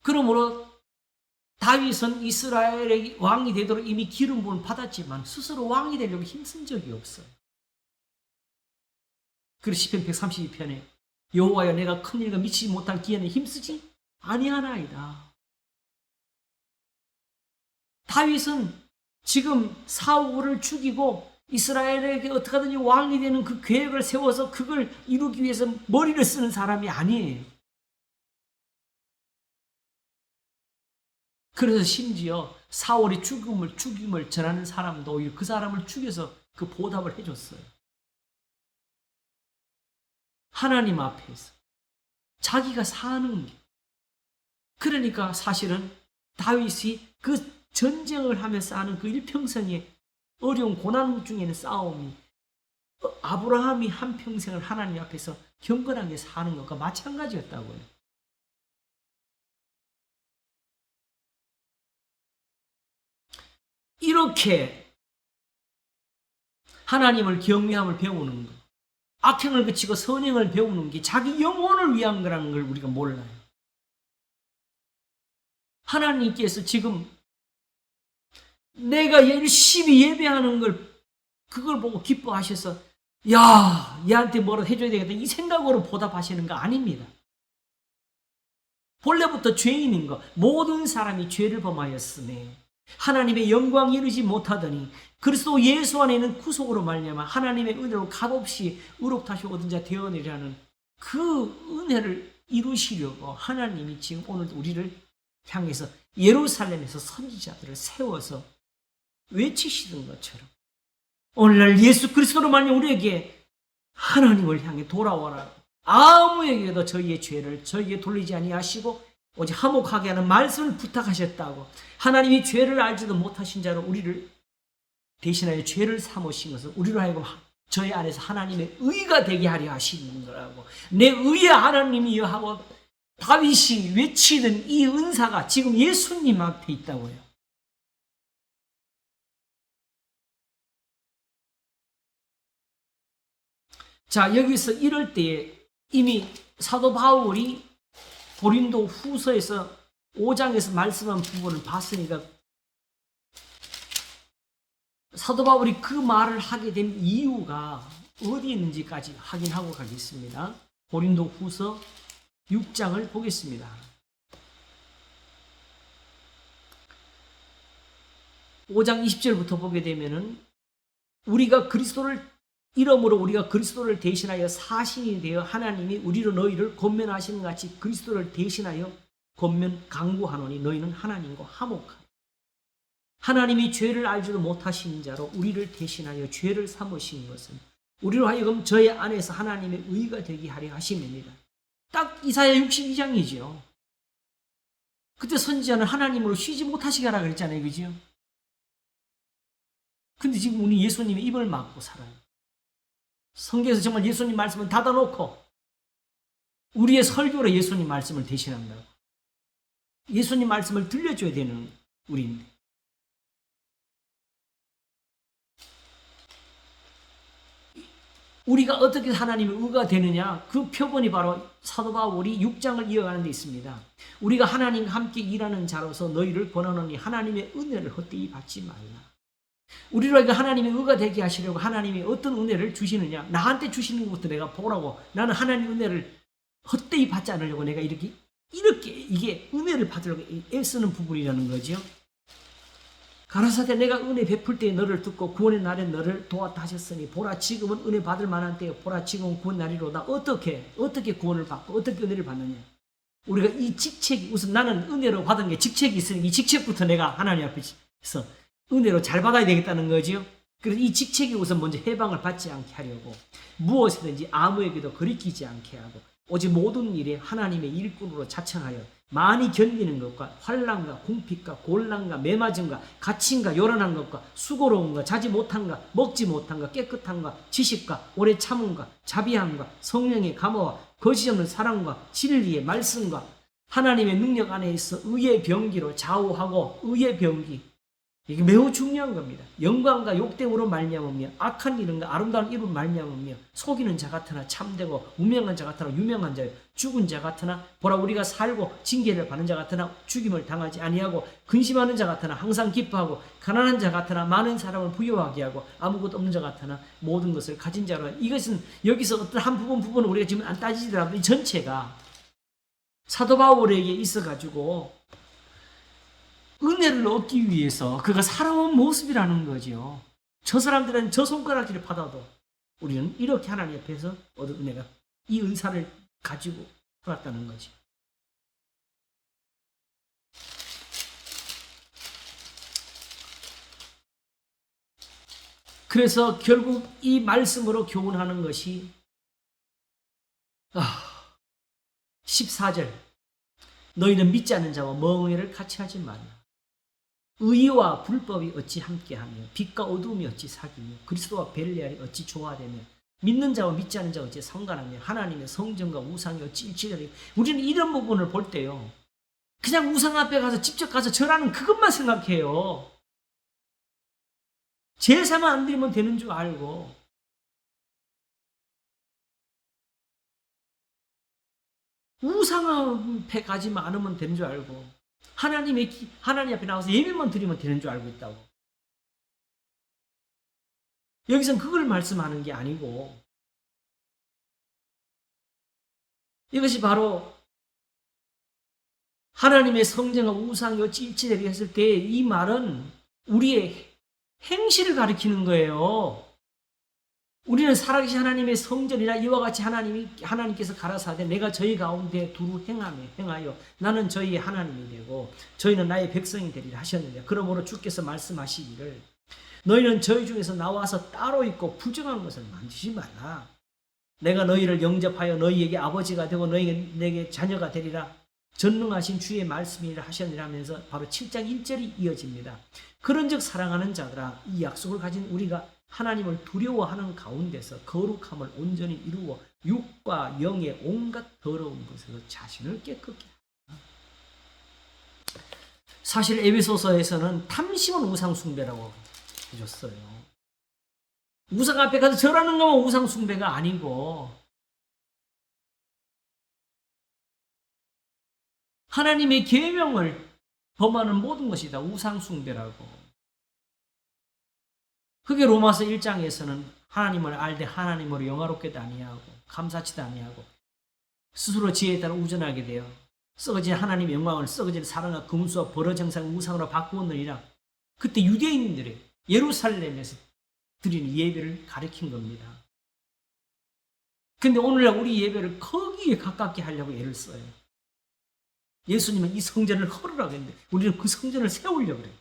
그러므로 다윗은 이스라엘의 왕이 되도록 이미 기름 부음을 받았지만 스스로 왕이 되려고 힘쓴 적이 없어요. 그래서 시편 132편에 여호와여 내가 큰 일과 미치지 못할 기한에 힘쓰지 아니하나이다. 다윗은 지금 사울을 죽이고 이스라엘에게 어떻게든지 왕이 되는 그 계획을 세워서 그걸 이루기 위해서 머리를 쓰는 사람이 아니에요. 그래서 심지어 사울이 죽임을 전하는 사람도 오히려 그 사람을 죽여서 그 보답을 해줬어요. 하나님 앞에서 자기가 사는 게. 그러니까 사실은 다윗이 그 전쟁을 하면서 하는 그 일평생의 어려운 고난 중에는 싸움이 아브라함이 한평생을 하나님 앞에서 경건하게 사는 것과 마찬가지였다고요. 이렇게 하나님을 경외함을 배우는 것, 악행을 그치고 선행을 배우는 게 자기 영혼을 위한 거라는 걸 우리가 몰라요. 하나님께서 지금 내가 열심히 예배하는 걸 그걸 보고 기뻐하셔서 야, 얘한테 뭐라도 해줘야 되겠다 이 생각으로 보답하시는 거 아닙니다. 본래부터 죄인인 것, 모든 사람이 죄를 범하였으니 하나님의 영광에 이르지 못하더니 그리스도 예수 안에 있는 구속으로 말미암아 하나님의 은혜로 값없이 의롭다 하시고 얻은 자 되어내리라는 그 은혜를 이루시려고 하나님이 지금 오늘 우리를 향해서 예루살렘에서 선지자들을 세워서 외치시는 것처럼 오늘날 예수 그리스도로 말미암아 우리에게 하나님을 향해 돌아오라. 아무에게도 저희의 죄를 저희에게 돌리지 아니하시고 오직 화목하게 하는 말씀을 부탁하셨다고. 하나님이 죄를 알지도 못하신 자로 우리를 대신하여 죄를 삼으신 것은 우리로 하여금 저희 안에서 하나님의 의가 되게 하려 하시는 거라고. 내 의의 하나님이여 하고 다윗이 외치던 이 은사가 지금 예수님 앞에 있다고요. 자, 여기서 이럴 때에 이미 사도 바울이 고린도 후서에서 5장에서 말씀한 부분을 봤으니까 사도 바울이 그 말을 하게 된 이유가 어디에 있는지까지 확인하고 가겠습니다. 고린도 후서 6장을 보겠습니다. 5장 20절부터 보게 되면은 우리가 그리스도를 이름으로 우리가 그리스도를 대신하여 사신이 되어 하나님이 우리로 너희를 권면하시는 같이 그리스도를 대신하여 권면 강구하노니 너희는 하나님과 화목하라. 하나님이 죄를 알지도 못하신 자로 우리를 대신하여 죄를 삼으신 것은 우리로 하여금 저의 안에서 하나님의 의가 되게 하려 하심입니다. 딱 이사야 62장이죠. 그때 선지자는 하나님으로 쉬지 못하시게 하라 그랬잖아요. 그죠? 근데 지금 우리 예수님의 입을 막고 살아요. 성경에서 정말 예수님 말씀을 닫아놓고 우리의 설교로 예수님 말씀을 대신한다고. 예수님 말씀을 들려줘야 되는 우리인데. 우리가 어떻게 하나님의 의가 되느냐? 그 표본이 바로 사도 바울이 6장을 이어가는 데 있습니다. 우리가 하나님과 함께 일하는 자로서 너희를 권하노니 하나님의 은혜를 헛되이 받지 말라. 우리로 하나님의 의가 되게 하시려고 하나님이 어떤 은혜를 주시느냐? 나한테 주시는 것부터 내가 보라고. 나는 하나님의 은혜를 헛되이 받지 않으려고 내가 이렇게 이게 은혜를 받으려고 애쓰는 부분이라는 거죠. 가라사대 내가 은혜 베풀 때에 너를 듣고 구원의 날에 너를 도왔다 하셨으니 보라 지금은 은혜 받을 만한 때요 보라 지금은 구원 날이로다. 어떻게 구원을 받고 어떻게 은혜를 받느냐? 우리가 이 직책이 우선 나는 은혜로 받은 게 직책이 있으니 이 직책부터 내가 하나님 앞에서 은혜로 잘 받아야 되겠다는 거지요. 그래서 이 직책이 우선 먼저 해방을 받지 않게 하려고 무엇이든지 아무에게도 거리끼지 않게 하고 오직 모든 일에 하나님의 일꾼으로 자청하여 많이 견디는 것과 환난과 궁핍과 곤란과 매맞음과 갇힘과 요란한 것과 수고로움과 자지 못함과 먹지 못함과 깨끗함과 지식과 오래 참음과 자비함과 성령의 감화와 거짓 없는 사랑과 진리의 말씀과 하나님의 능력 안에 있어 의의 병기로 좌우하고 의의 병기 이게 매우 중요한 겁니다. 영광과 욕됨으로 말미암으며 악한 일은가 아름다운 일로 말미암으며 속이는 자 같으나 참되고 무명한 자 같으나 유명한 자요 죽은 자 같으나 보라 우리가 살고 징계를 받는 자 같으나 죽임을 당하지 아니하고 근심하는 자 같으나 항상 기뻐하고 가난한 자 같으나 많은 사람을 부유하게 하고 아무것도 없는 자 같으나 모든 것을 가진 자로 이것은 여기서 어떤 한 부분을 우리가 지금 안 따지더라도 이 전체가 사도 바울에게 있어가지고 은혜를 얻기 위해서 그가 살아온 모습이라는 거죠. 저 사람들은 저 손가락질을 받아도 우리는 이렇게 하나님 앞에서 얻은 은혜가 이 은사를 가지고 살았다는 거죠. 그래서 결국 이 말씀으로 교훈하는 것이 14절 너희는 믿지 않는 자와 멍에를 같이 하지 말라. 의와 불법이 어찌 함께하며 빛과 어두움이 어찌 사귀며 그리스도와 벨레알이 어찌 조화되며 믿는 자와 믿지 않는 자가 어찌 상관하며 하나님의 성전과 우상이 어찌 일치되며 우리는 이런 부분을 볼 때요 그냥 우상 앞에 가서 직접 가서 절하는 그것만 생각해요. 제사만 안 드리면 되는 줄 알고 우상 앞에 가지만 않으면 되는 줄 알고 하나님 앞에 나와서 예배만 드리면 되는 줄 알고 있다고. 여기서는 그걸 말씀하는 게 아니고 이것이 바로 하나님의 성전과 우상이 어찌 일치되게 했을 때 이 말은 우리의 행실을 가리키는 거예요. 우리는 살아계신 하나님의 성전이라 이와 같이 하나님께서 가라사대 내가 저희 가운데 두루 행하여 나는 저희의 하나님이 되고 저희는 나의 백성이 되리라 하셨느냐. 그러므로 주께서 말씀하시기를 너희는 저희 중에서 나와서 따로 있고 부정한 것을 만지지 말라. 내가 너희를 영접하여 너희에게 아버지가 되고 내게 자녀가 되리라. 전능하신 주의 말씀이라 하셨느니라 하면서 바로 7장 1절이 이어집니다. 그런즉 사랑하는 자들아 이 약속을 가진 우리가 하나님을 두려워하는 가운데서 거룩함을 온전히 이루어 육과 영의 온갖 더러운 것에서 자신을 깨끗게 하라. 사실 에베소서에서는 탐심은 우상 숭배라고 해줬어요. 우상 앞에 가서 절하는 것만 우상 숭배가 아니고 하나님의 계명을 범하는 모든 것이 다 우상 숭배라고. 그게 로마서 1장에서는 하나님을 알되 하나님으로 영화롭게도 아니하고 감사치도 아니하고 스스로 지혜에 따라 우전하게 되어 썩어진 하나님의 영광을 썩어진 사랑과 금수와 버러정상 우상으로 바꾸었느니라. 그때 유대인들이 예루살렘에서 드리는 예배를 가리킨 겁니다. 근데 오늘날 우리 예배를 거기에 가깝게 하려고 애를 써요. 예수님은 이 성전을 허르라고 했는데 우리는 그 성전을 세우려고 그래요.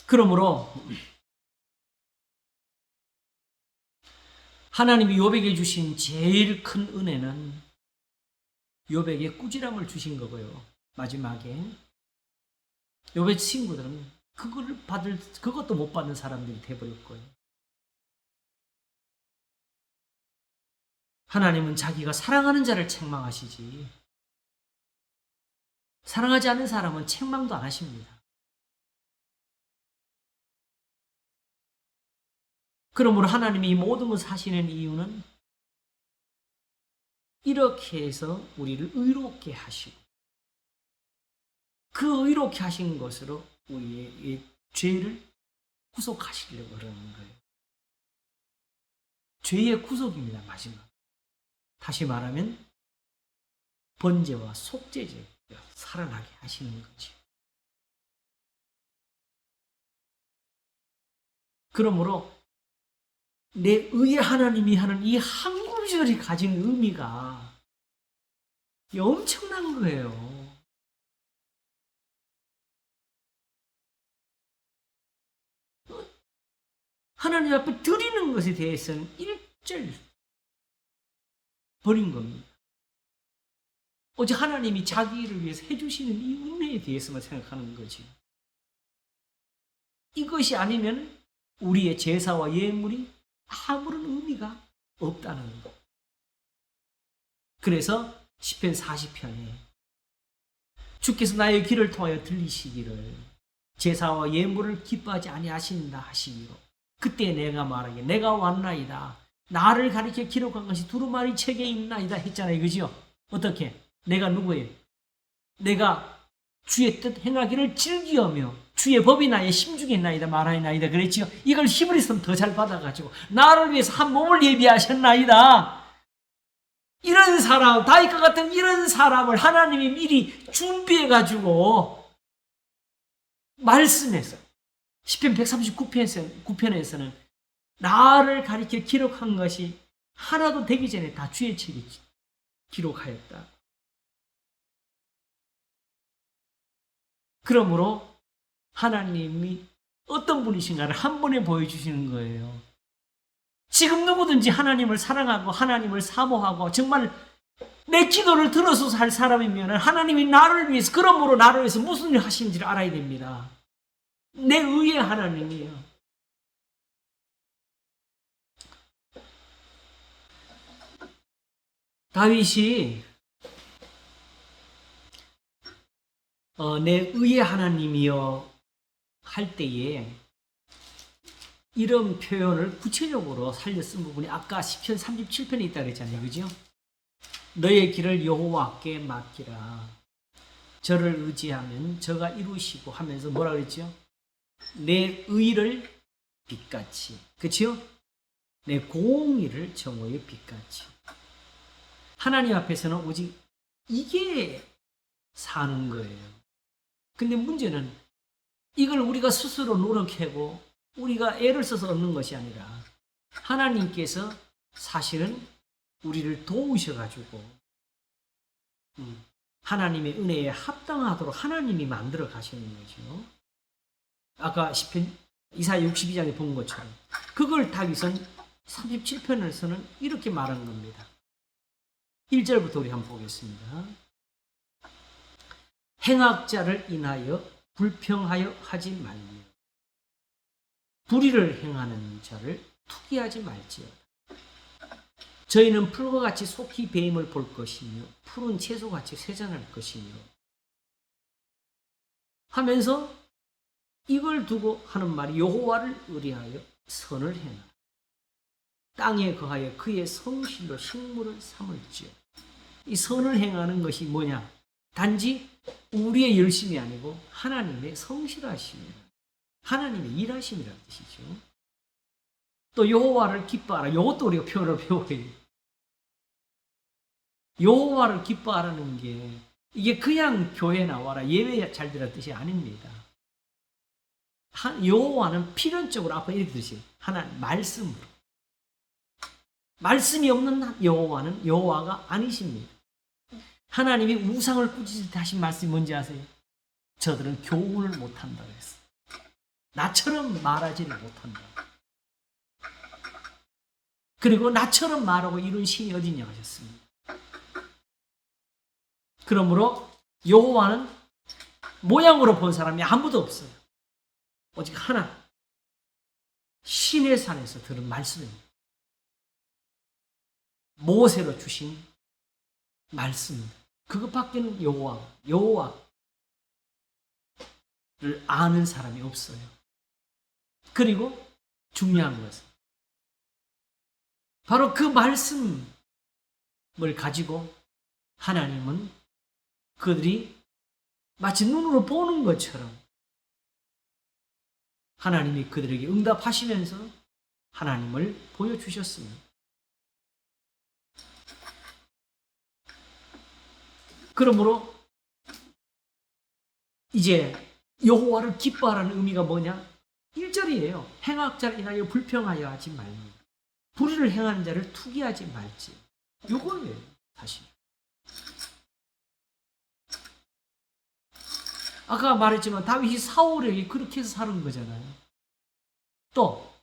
그러므로 하나님이 욥에게 주신 제일 큰 은혜는 욥에게 꾸지람을 주신 거고요. 마지막에 욥의 친구들은 그것도 못 받는 사람들이 돼버렸고요. 하나님은 자기가 사랑하는 자를 책망하시지 사랑하지 않는 사람은 책망도 안 하십니다. 그러므로 하나님이 이 모든 것을 하시는 이유는 이렇게 해서 우리를 의롭게 하시고 그 의롭게 하신 것으로 우리의 죄를 구속하시려고 그러는 거예요. 죄의 구속입니다. 마지막. 다시 말하면 번제와 속죄제 살아나게 하시는 거죠. 그러므로 내 의의 하나님이 하는 이 한 구절이 가진 의미가 엄청난 거예요. 하나님 앞에 드리는 것에 대해서는 일절 버린 겁니다. 오직 하나님이 자기 일을 위해서 해주시는 이 은혜에 대해서만 생각하는 거지. 이것이 아니면 우리의 제사와 예물이 아무런 의미가 없다는 것. 그래서 시편 40편에 주께서 나의 길을 통하여 들리시기를 제사와 예물을 기뻐하지 아니하신다 하시기로 그때 내가 말하기에 내가 왔나이다. 나를 가리켜 기록한 것이 두루마리 책에 있나이다 했잖아요. 그죠? 어떻게? 내가 누구예요? 내가 주의 뜻 행하기를 즐기하며 주의 법이 나의 심중에 있나이다 말하나이다 그랬지요. 이걸 히브리서는 더 잘 받아가지고 나를 위해서 한 몸을 예비하셨나이다. 이런 사람, 다윗과 같은 이런 사람을 하나님이 미리 준비해가지고 말씀해서 시편 139편에서는 나를 가리켜 기록한 것이 하나도 되기 전에 다 주의 책에 기록하였다. 그러므로 하나님이 어떤 분이신가를 한 번에 보여주시는 거예요. 지금 누구든지 하나님을 사랑하고 하나님을 사모하고 정말 내 기도를 들어서 살 사람이면 하나님이 나를 위해서 그러므로 나를 위해서 무슨 일을 하시는지를 알아야 됩니다. 내 의의 하나님이에요. 다윗이 내 의의 하나님이여 할 때에 이런 표현을 구체적으로 살려 쓴 부분이 아까 시편 37편에 있다 그랬잖아요. 그죠? 너의 길을 여호와께 맡기라. 저를 의지하면 저가 이루시고 하면서 뭐라 그랬죠? 내 의를 빛같이. 그렇죠? 내 공의를 정오의 빛같이. 하나님 앞에서는 오직 이게 사는 거예요. 근데 문제는 이걸 우리가 스스로 노력하고 우리가 애를 써서 얻는 것이 아니라 하나님께서 사실은 우리를 도우셔가지고 하나님의 은혜에 합당하도록 하나님이 만들어 가시는 거죠. 아까 이사야 62장에 본 것처럼 그걸 다윗은 37편에서는 이렇게 말한 겁니다. 1절부터 우리 한번 보겠습니다. 행악자를 인하여 불평하여 하지 말며 불의를 행하는 자를 투기하지 말지어다. 저희는 풀과 같이 속히 뱀을 볼 것이며 푸른 채소같이 세잔할 것이며 하면서 이걸 두고 하는 말이 여호와를 의뢰하여 선을 행하라. 땅에 거하여 그의 성실로 식물을 삼을지어. 이 선을 행하는 것이 뭐냐? 단지 우리의 열심이 아니고 하나님의 성실하심이라. 하나님의 일하심이라는 뜻이죠. 또 여호와를 기뻐하라. 이것도 우리가 표현을 배워야 해요. 여호와를 기뻐하라는 게 이게 그냥 교회 나와라 예배 잘 드리라는 뜻이 아닙니다. 여호와는 필연적으로 앞에 이렇게 뜻이에요. 하나님 말씀으로. 말씀이 없는 여호와는 여호와가 아니십니다. 하나님이 우상을 꾸짖을 때 하신 말씀이 뭔지 아세요? 저들은 교훈을 못한다고 했어요. 나처럼 말하지를 못한다. 그리고 나처럼 말하고 이룬 신이 어디냐 하셨습니다. 그러므로 여호와는 모양으로 본 사람이 아무도 없어요. 오직 하나, 신의 산에서 들은 말씀입니다. 모세로 주신 말씀입니다. 그것밖에는 여호와를 아는 사람이 없어요. 그리고 중요한 것은 바로 그 말씀을 가지고 하나님은 그들이 마치 눈으로 보는 것처럼 하나님이 그들에게 응답하시면서 하나님을 보여주셨습니다. 그러므로 이제 여호와를 기뻐하라는 의미가 뭐냐? 1절이에요. 행악자를 인하여 불평하여 하지 말며 불의를 행하는 자를 투기하지 말지. 요거예요, 사실. 아까 말했지만 다윗이 사울에게 그렇게 해서 사는 거잖아요. 또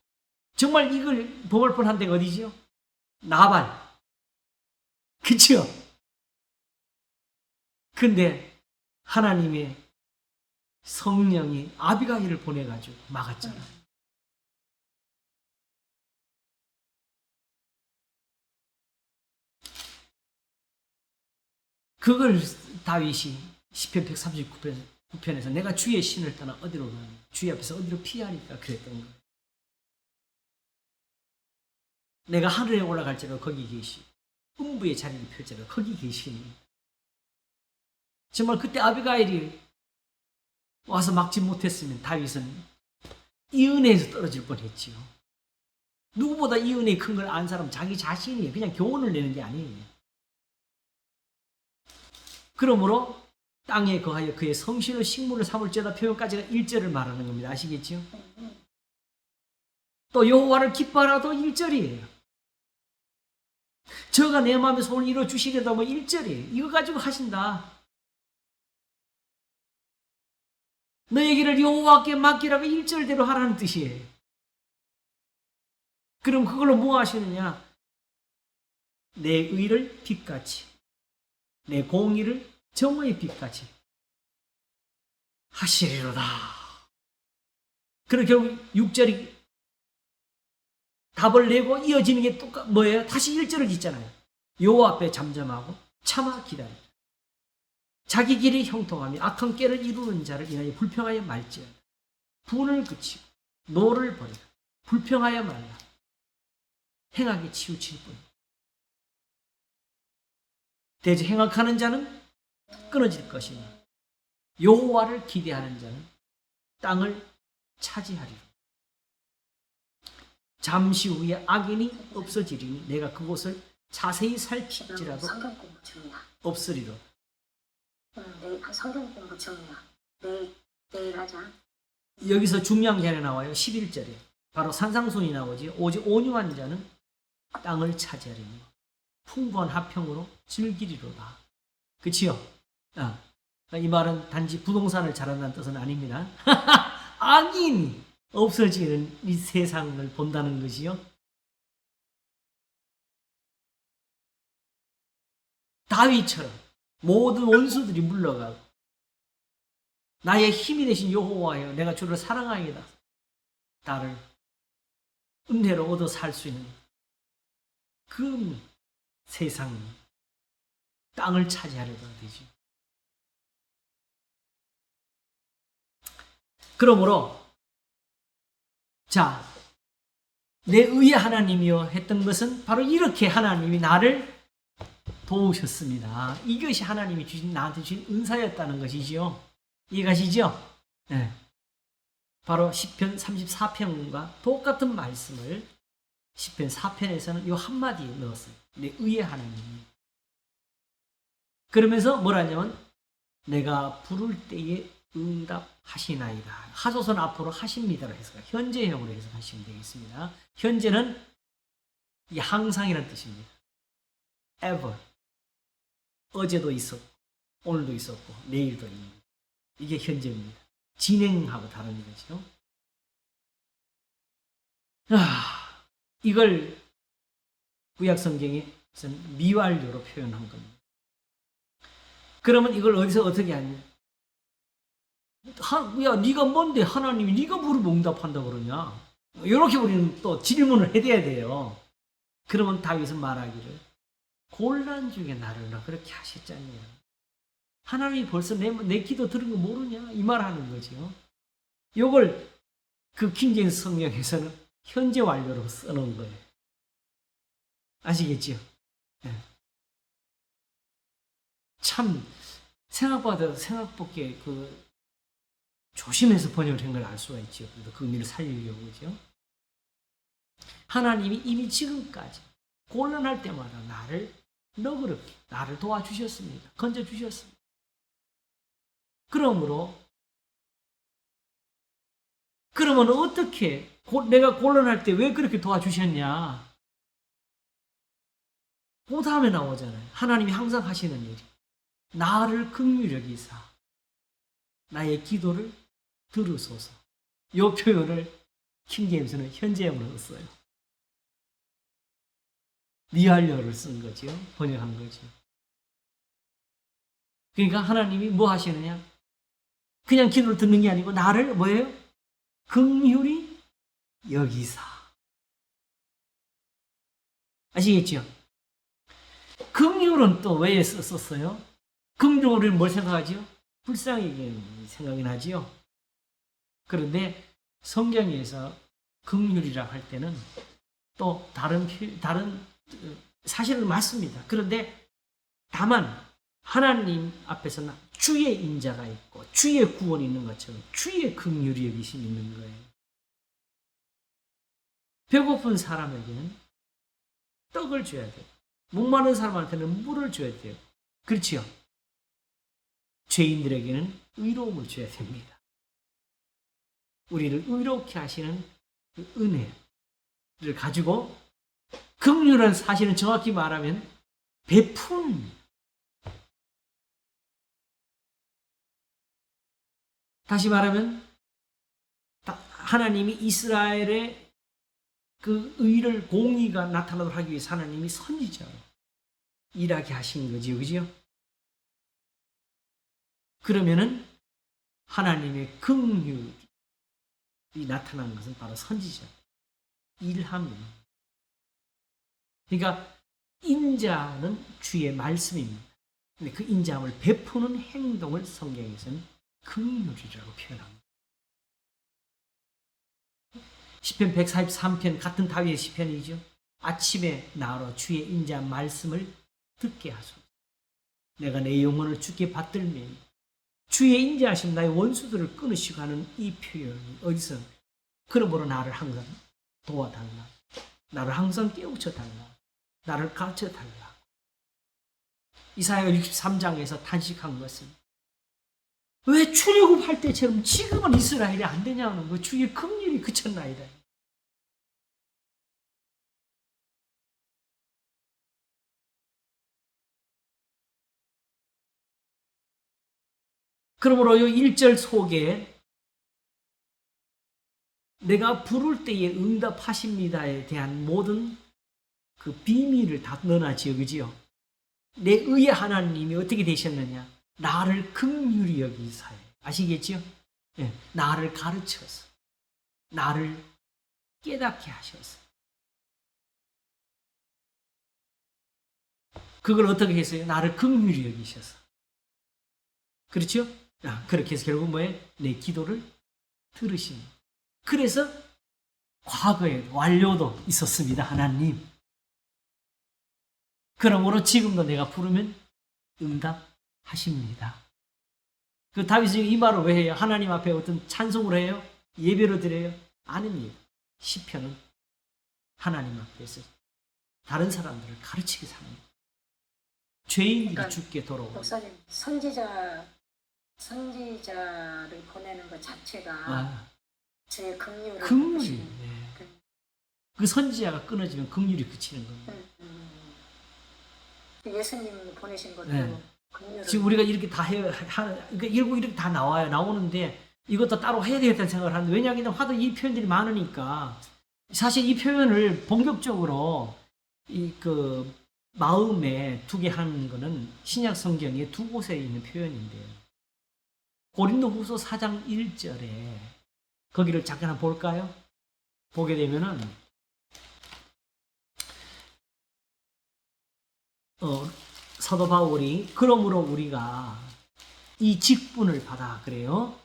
정말 이걸 범할 뻔한 데가 어디죠? 나발. 그쵸? 근데 하나님의 성령이 아비가일을 보내가지고 막았잖아요. 그걸 다윗이 시편 139편에서 내가 주의 신을 떠나 어디로 가니 주의 앞에서 어디로 피하니까 그랬던 거예요. 내가 하늘에 올라갈지라도 거기 계시, 음부의 자리를 펼지라도 거기 계시니. 정말 그때 아비가일이 와서 막지 못했으면 다윗은 이 은혜에서 떨어질 뻔했지요. 누구보다 이 은혜의 큰 걸 안 사람은 자기 자신이에요. 그냥 교훈을 내는 게 아니에요. 그러므로 땅에 거하여 그의 성실의 식물을 삼을지어다 표현까지가 1절을 말하는 겁니다. 아시겠죠? 또 여호와를 기뻐하라도 1절이에요. 저가 내 마음의 소원을 이루어주시려다 뭐 1절이에요. 이거 가지고 하신다. 너의 길을 여호와께 맡기라고 1절대로 하라는 뜻이에요. 그럼 그걸로 뭐 하시느냐? 내 의를 빛같이, 내 공의를 정의의 빛같이 하시리로다. 그리고 결국 6절이 답을 내고 이어지는 게 뭐예요? 다시 1절을 짓잖아요. 여호와 앞에 잠잠하고 참아 기다리라. 자기 길이 형통하며 악한 꾀를 이루는 자를 인하여 불평하여 말지어다. 분을 그치고 노를 버리라. 불평하여 말라. 행하게 치우칠 뿐. 대저 행악하는 자는 끊어질 것이니 여호와를 기대하는 자는 땅을 차지하리라. 잠시 후에 악인이 없어지리니 내가 그곳을 자세히 살필지라도 성경 공부 중이야. 없으리로. 내일 성경 공부 중이야. 내일 하자. 여기서 중요한 게 하나 나와요. 11절에 바로 산상순이 나오지. 오직 온유한 자는 땅을 차지하리니 풍부한 화평으로 즐기리로다. 그치요? 이 말은 단지 부동산을 잘한다는 뜻은 아닙니다. 악인이 없어지는 이 세상을 본다는 것이요. 다윗처럼 모든 원수들이 물러가고 나의 힘이 되신 여호와여, 내가 주를 사랑하이다. 나를 은혜로 얻어 살 수 있는 그 세상, 땅을 차지하려다 되지. 그러므로 자, 내 의의 하나님이여 했던 것은 바로 이렇게 하나님이 나를 도우셨습니다. 이것이 하나님이 주신, 나한테 주신 은사였다는 것이지요. 이해가시죠? 네. 바로 시편 34편과 똑같은 말씀을 시편 4편에서는 이 한마디에 넣었어요. 내 의의 하나님. 그러면서 뭐라냐면 내가 부를 때에 응답하시나이다. 하소선 앞으로 하십니다로 해서 현재형으로 해석하시면 되겠습니다. 현재는 이 항상이라는 뜻입니다. ever. 어제도 있었고 오늘도 있었고 내일도 있는. 이게 현재입니다. 진행하고 다른 거죠. 이걸 구약 성경에서는 미완료로 표현한 겁니다. 그러면 이걸 어디서 어떻게 하냐? 야, 네가 뭔데 하나님이 네가 물으면 응답한다 그러냐? 이렇게 우리는 또 질문을 해야 돼요. 그러면 다윗은 말하기를 곤란 중에 나를 그렇게 하셨잖냐? 하나님이 벌써 내 기도 들은 거 모르냐? 이 말하는 거죠. 이걸 그 킹제임스 성경에서는 현재 완료로 써놓은 거예요. 아시겠죠? 네. 참 생각밖에 조심해서 번역을 한 걸 알 수가 있죠. 그래도 그 의미를 살리려고 그죠. 하나님이 이미 지금까지 곤란할 때마다 나를 너그럽게 나를 도와주셨습니다. 건져주셨습니다. 그러면 어떻게 내가 곤란할 때 왜 그렇게 도와주셨냐? 그 다음에 나오잖아요. 하나님이 항상 하시는 일이 나를 긍휼히 여기사 나의 기도를 들으소서. 이 표현을 킹제임스는 현재형으로 썼어요. 미완료를 쓴 거죠. 번역한 거죠. 그러니까 하나님이 뭐 하시느냐? 그냥 기도를 듣는 게 아니고 나를 뭐예요? 긍휼히 여기사. 아시겠죠? 긍휼은 또 왜 썼어요? 긍휼은 우리는 뭘 생각하죠? 불쌍히 생각이 나지요. 그런데 성경에서 긍휼이라 할 때는 또 다른 사실은 맞습니다. 그런데 다만 하나님 앞에서는 주의 인자가 있고 주의 구원이 있는 것처럼 주의 긍휼이 여기심이 있는 거예요. 배고픈 사람에게는 떡을 줘야 돼요. 목마른 사람한테는 물을 줘야 돼요. 그렇지요? 죄인들에게는 의로움을 줘야 됩니다. 우리를 의롭게 하시는 그 은혜를 가지고 긍휼은 사실은 정확히 말하면 베푸는, 다시 말하면 하나님이 이스라엘의 그 의를 공의가 나타나도록 하기 위해서 하나님이 선지자로 일하게 하신 거지요. 그죠? 그러면은 하나님의 긍휼이 나타나는 것은 바로 선지자 일함입니다. 그러니까 인자는 주의 말씀입니다. 근데 그 인자함을 베푸는 행동을 성경에서는 긍휼이라고 표현합니다. 시편 143편 같은 다윗의 시편이죠. 아침에 나로 주의 인자한 말씀을 듣게 하소서. 내가 내 영혼을 주께 받들매 주의 인자하심 나의 원수들을 끊으시고 하는 이 표현이 어디서? 그러므로 나를 항상 도와달라. 나를 항상 깨우쳐달라. 나를 가르쳐달라. 이사야 63장에서 탄식한 것은 왜 출애굽할 때처럼 지금은 이스라엘이 안 되냐는 거. 주의 긍휼이 그쳤나이다. 그러므로 이 1절 속에 내가 부를 때에 응답하십니다에 대한 모든 그 비밀을 다 넣어놨지요. 그지요? 내 의의 하나님이 어떻게 되셨느냐? 나를 긍휼히 여기사에 아시겠죠? 예, 나를 가르쳐서 나를 깨닫게 하셔서 그걸 어떻게 했어요? 나를 긍휼히 여기셔서 그렇죠? 그렇게 해서 결국 뭐예요? 내 기도를 들으십니다. 그래서 과거에 완료도 있었습니다. 하나님. 그러므로 지금도 내가 부르면 응답하십니다. 그 다윗이 이 말을 왜 해요? 하나님 앞에 어떤 찬송을 해요? 예배를 드려요? 아닙니다. 시편은 하나님 앞에서 다른 사람들을 가르치게 삽니다. 죄인들이 그러니까 죽게 돌아오고. 목사님 선지자를 보내는 것 자체가 제 긍휼을 긍휼이. 베푸시는 네. 그 선지자가 끊어지면 긍휼이 그치는 겁니다. 예수님 보내신 것도 네. 긍휼을 지금 우리가 이렇게 다 해요. 그러니까 이렇게 다 나와요. 나오는데 이것도 따로 해야 되겠다는 생각을 하는데 왜냐하면 하도 이 표현들이 많으니까 사실 이 표현을 본격적으로 그 마음에 두게 하는 거는 신약 성경에 두 곳에 있는 표현인데요. 고린도후서 4장 1절에 거기를 잠깐 한번 볼까요? 보게 되면은 사도 바울이 그러므로 우리가 이 직분을 받아 그래요.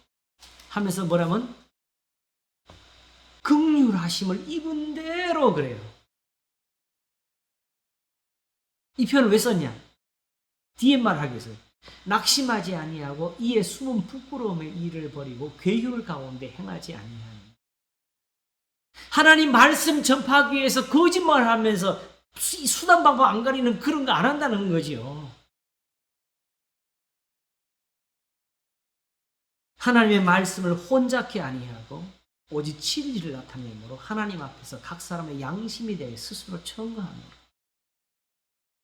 하면서 뭐라면 긍휼하심을 입은 대로 그래요. 이 표현을 왜 썼냐? 뒤에 말하기 위해서 낙심하지 아니하고 이에 숨은 부끄러움의 일을 버리고 괴율 가운데 행하지 아니하니 하나님 말씀 전파하기 위해서 거짓말하면서 수단 방법 안 가리는 그런 거 안 한다는 거지요. 하나님의 말씀을 혼잡케 아니하고 오직 진리를 나타내므로 하나님 앞에서 각 사람의 양심에 대해 스스로 청구하므로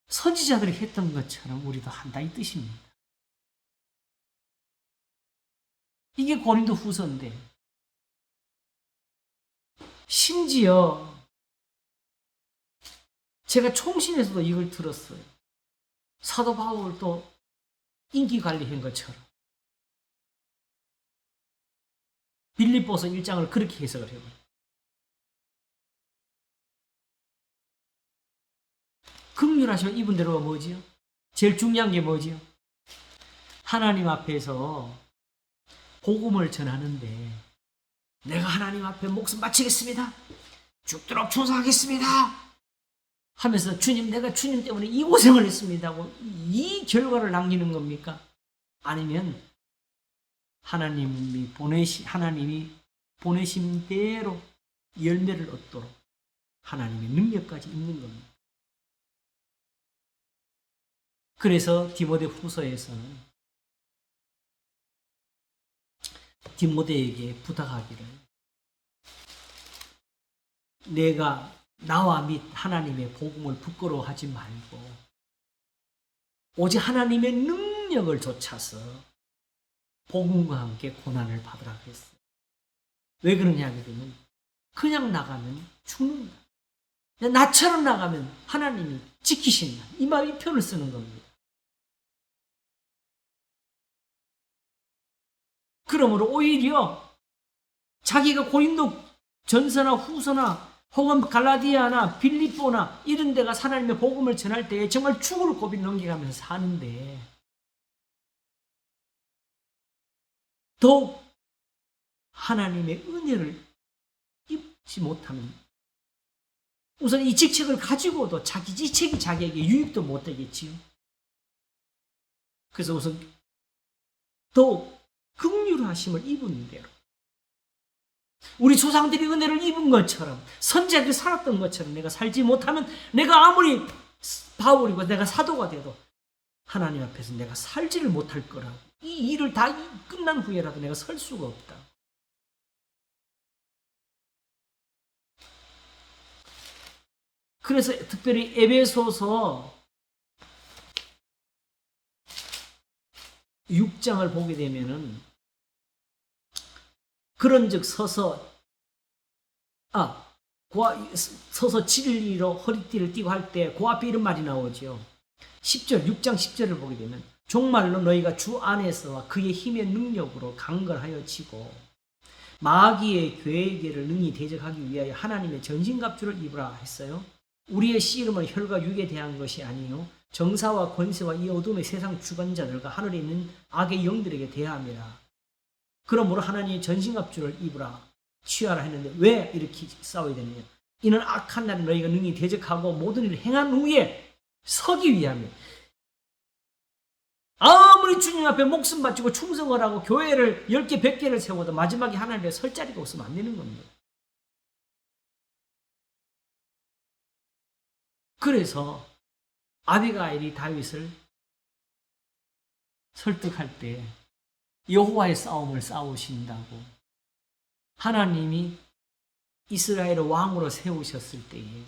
선지자들이 했던 것처럼 우리도 한다 이 뜻입니다. 이게 고린도 후서인데 심지어 제가 총신에서도 이걸 들었어요. 사도 바울도 인기 관리한 것처럼 빌립보서 1장을 그렇게 해석을 해요. 긍휼하시면 이분 대로가 뭐지요? 제일 중요한 게 뭐지요? 하나님 앞에서 복음을 전하는데 내가 하나님 앞에 목숨 바치겠습니다. 죽도록 충성하겠습니다. 하면서 주님 내가 주님 때문에 이 고생을 했습니다 하고 이 결과를 남기는 겁니까? 아니면 하나님이 보내신 대로 열매를 얻도록 하나님의 능력까지 있는 겁니다. 그래서 디모데 후서에서는 디모데에게 부탁하기를 내가 나와 및 하나님의 복음을 부끄러워하지 말고 오직 하나님의 능력을 좇아서 복음과 함께 고난을 받으라 그랬어요. 왜 그러냐 하면 그냥 나가면 죽는다. 나처럼 나가면 하나님이 지키신다. 이 표현을 쓰는 겁니다. 그러므로 오히려 자기가 고린도 전서나 후서나 혹은 갈라디아나 빌립보나 이런 데가 하나님의 복음을 전할 때 정말 죽을 고비 넘겨가면서 사는데 더욱 하나님의 은혜를 입지 못하면 우선 이 직책을 가지고도 자기 직책이 자기에게 유익도 못 되겠지요. 그래서 우선 더욱 긍휼하심을 입은 대로 우리 조상들이 은혜를 입은 것처럼 선지자들이 살았던 것처럼 내가 살지 못하면 내가 아무리 바울이고 내가 사도가 돼도 하나님 앞에서 내가 살지를 못할 거라고 이 일을 다 끝난 후에라도 내가 설 수가 없다. 그래서 특별히 에베소서 6장을 보게 되면은 그런즉 서서 진리로 허리띠를 띠고 할 때 그 앞에 이런 말이 나오죠. 10절 6장 10절을 보게 되면 종말로 너희가 주 안에서와 그의 힘의 능력으로 강건하여 지고 마귀의 계획을 능히 대적하기 위하여 하나님의 전신갑주를 입으라 했어요. 우리의 씨름은 혈과 육에 대한 것이 아니요 정사와 권세와 이 어둠의 세상 주관자들과 하늘에 있는 악의 영들에게 대함이라. 그러므로 하나님의 전신갑주를 입으라 취하라 했는데 왜 이렇게 싸워야 되느냐? 이는 악한 날에 너희가 능히 대적하고 모든 일을 행한 후에 서기 위함이에요. 아무리 주님 앞에 목숨 바치고 충성을 하고 교회를 10개, 100개를 세워도 마지막에 하나님의 설 자리가 없으면 안 되는 겁니다. 그래서 아비가일이 다윗을 설득할 때 여호와의 싸움을 싸우신다고 하나님이 이스라엘을 왕으로 세우셨을 때에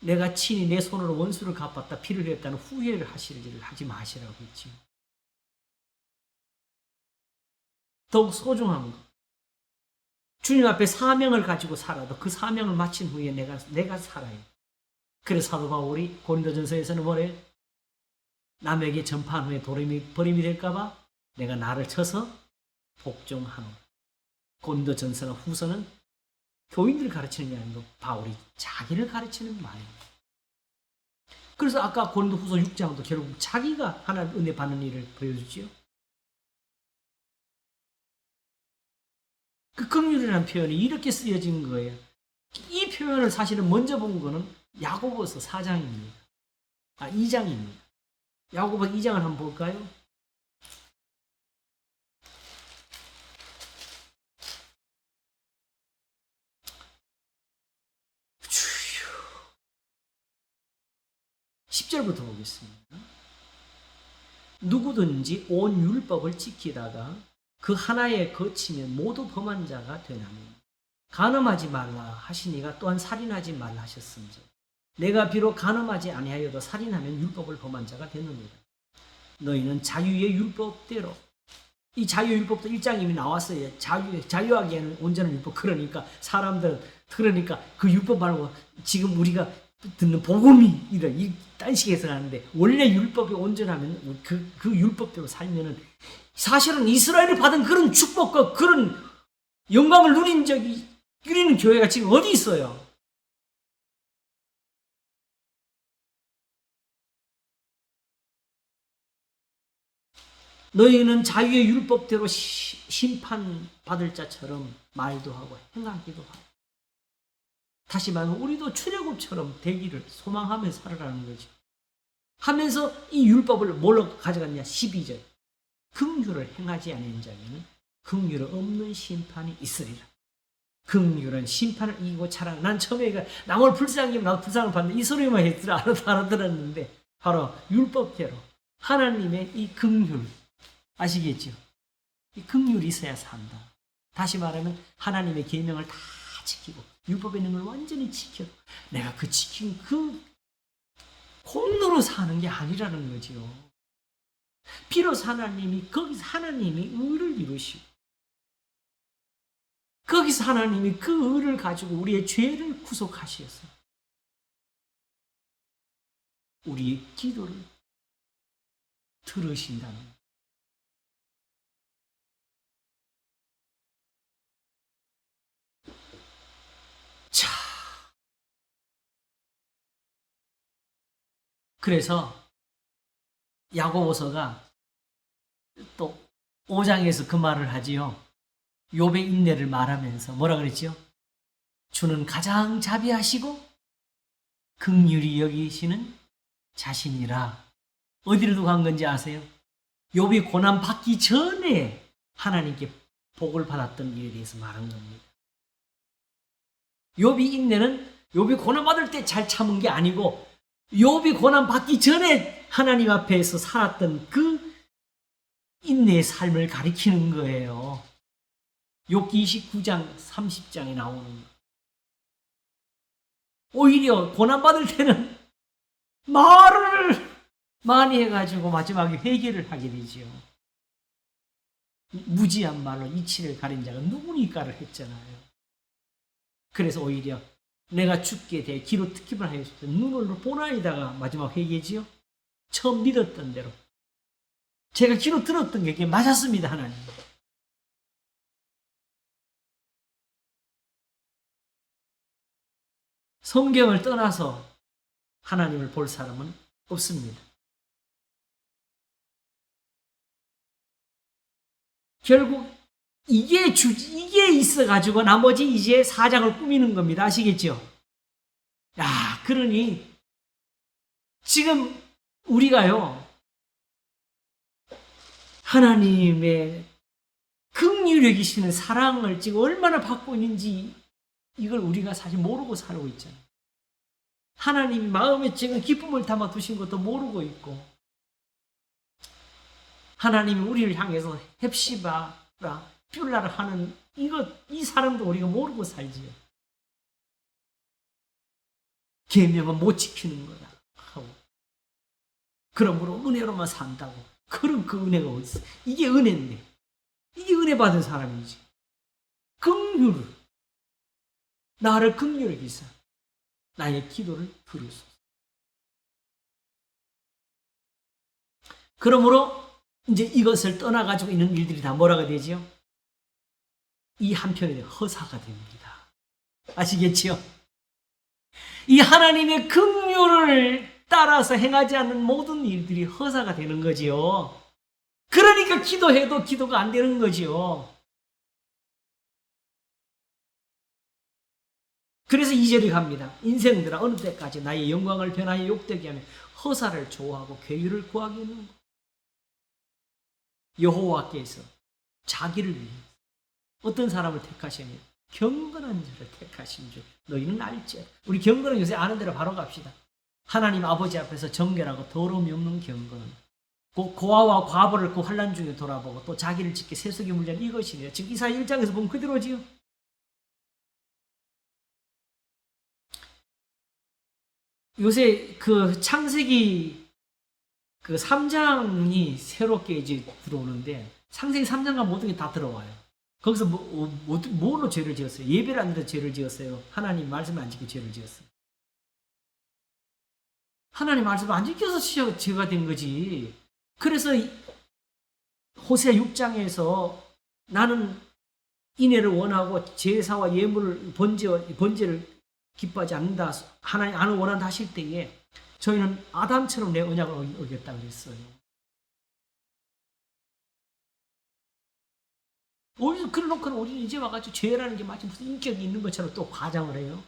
내가 친히 내 손으로 원수를 갚았다 피를 흘렸다는 후회를 하실 일을 하지 마시라고 했죠. 더욱 소중한 것. 주님 앞에 사명을 가지고 살아도 그 사명을 마친 후에 내가 살아요. 그래서 사도 바울이 고린도전서에서는 뭐래요? 남에게 전파한 후에 버림이 될까봐 내가 나를 쳐서 복종하노라. 고린도전서나 후서는 교인들을 가르치는 게 아니고 바울이 자기를 가르치는 말입니다. 그래서 아까 고린도 후서 6장도 결국 자기가 하나님 은혜 받는 일을 보여주지요. 그 긍휼이라는 표현이 이렇게 쓰여진 거예요. 이 표현을 사실은 먼저 본 거는 야고보서 4장입니다. 2장입니다. 야고보 2장을 한번 볼까요? 주여. 10절부터 보겠습니다. 누구든지 온 율법을 지키다가 그 하나에 거치면 모두 범한 자가 되나니 간음하지 말라 하시니가 또한 살인하지 말라 하셨음즉 내가 비록 간음하지 아니하여도 살인하면 율법을 범한 자가 되느니라. 너희는 자유의 율법대로 이 자유의 율법도 1장 이미 나왔어요. 자유하기에는 온전한 율법. 그러니까 사람들은 그 율법 말고 지금 우리가 듣는 복음이 이런 딴 식에서 하는데 원래 율법이 온전하면 그 율법대로 살면은 사실은 이스라엘이 받은 그런 축복과 그런 영광을 누리는 교회가 지금 어디 있어요? 너희는 자유의 율법대로 심판받을 자처럼 말도 하고 행하기도 하고 다시 말하면 우리도 출애굽처럼 되기를 소망하며 살아라는 거죠. 하면서 이 율법을 뭘로 가져갔냐? 12절. 긍휼을 행하지 않은 자에게는 긍휼 없는 심판이 있으리라. 긍휼은 심판을 이기고 차라. 난 처음에 남을 불쌍히 나도 불쌍을 받는데 이 소리만 알아들었는데 바로 율법대로 하나님의 이 긍휼 아시겠죠? 이 긍휼이 있어야 산다. 다시 말하면 하나님의 계명을 다 지키고 율법에 있는 걸 완전히 지켜도 내가 그 지킨 그 공로로 사는 게 아니라는 거죠. 비로소 거기서 하나님이 의를 이루시고 거기서 하나님이 그 의를 가지고 우리의 죄를 구속하셔서 우리의 기도를 들으신다는 거예요. 자, 그래서 야고보서가 또 5장에서 그 말을 하지요. 욥의 인내를 말하면서 뭐라 그랬죠? 주는 가장 자비하시고 긍휼히 여기시는 자신이라. 어디로 두고 간 건지 아세요? 욥이 고난 받기 전에 하나님께 복을 받았던 일에 대해서 말한 겁니다. 욥이 인내는 욥이 고난 받을 때 잘 참은 게 아니고 욥이 고난 받기 전에 하나님 앞에서 살았던 그 인내의 삶을 가리키는 거예요. 욥기 29장 30장에 나오는 거. 오히려 고난 받을 때는 말을 많이 해가지고 마지막에 회개를 하게 되지요. 무지한 말로 이치를 가린 자가 누구니까를 했잖아요. 그래서 오히려 내가 죽게 돼 기로 특집을 하였을 때 눈을 보나이다가 마지막 회개지요. 처음 믿었던 대로 제가 기도 들었던 게 이게 맞았습니다, 하나님. 성경을 떠나서 하나님을 볼 사람은 없습니다. 결국 이게 있어가지고 나머지 이제 사장을 꾸미는 겁니다. 아시겠죠? 야, 그러니 지금 우리가요, 하나님의 긍휼히 여기시는 사랑을 지금 얼마나 받고 있는지 이걸 우리가 사실 모르고 살고 있잖아요. 하나님이 마음에 지금 기쁨을 담아 두신 것도 모르고 있고, 하나님이 우리를 향해서 헵시바라 뷸라를 하는 이 사람도 우리가 모르고 살지요. 계명은 못 지키는 거다 하고, 그러므로 은혜로만 산다고. 그런 그 은혜가 어디 있어? 이게 은혜인데, 이게 은혜 받은 사람이지. 긍휼을, 나를 긍휼히 기사 나의 기도를 들으소서. 그러므로 이제 이것을 떠나가지고 있는 일들이 다 뭐라가 되지요? 이 한편에 허사가 됩니다. 아시겠지요? 이 하나님의 긍휼을 따라서 행하지 않는 모든 일들이 허사가 되는 거지요. 그러니까 기도해도 기도가 안 되는 거지요. 그래서 2절이 갑니다. 인생들아 어느 때까지 나의 영광을 변하여 욕되게 하며 허사를 좋아하고 괴유를 구하겠는가? 여호와께서 자기를 위해 어떤 사람을 택하시며 경건한 자를 택하신 줄 너희는 알지. 우리 경건은 요새 아는 대로 바로 갑시다. 하나님 아버지 앞에서 정결하고 더러움이 없는 경건은 고아와 과부를 그 환난 중에 돌아보고 또 자기를 지켜 세속의 물리한 이것이네요. 지금 이사야 1장에서 보면 그대로지요. 요새 그 창세기 그 3장이 새롭게 이제 들어오는데, 창세기 3장과 모든 게 다 들어와요. 거기서 뭐로 죄를 지었어요? 예배를 안 드려 죄를 지었어요? 하나님 말씀을 안 지켜 죄를 지었어요? 하나님 말씀을 안 지켜서 죄가 된 거지. 그래서 호세아 6장에서 나는 인애를 원하고 제사와 예물을 번제를 기뻐하지 않는다. 하나님 안 원한다 하실 때에 저희는 아담처럼 내 언약을 어겼다 그랬어요. 오히려 그래놓고는 우리는 이제 와가지고 죄라는 게 마치 무슨 인격이 있는 것처럼 또 과장을 해요.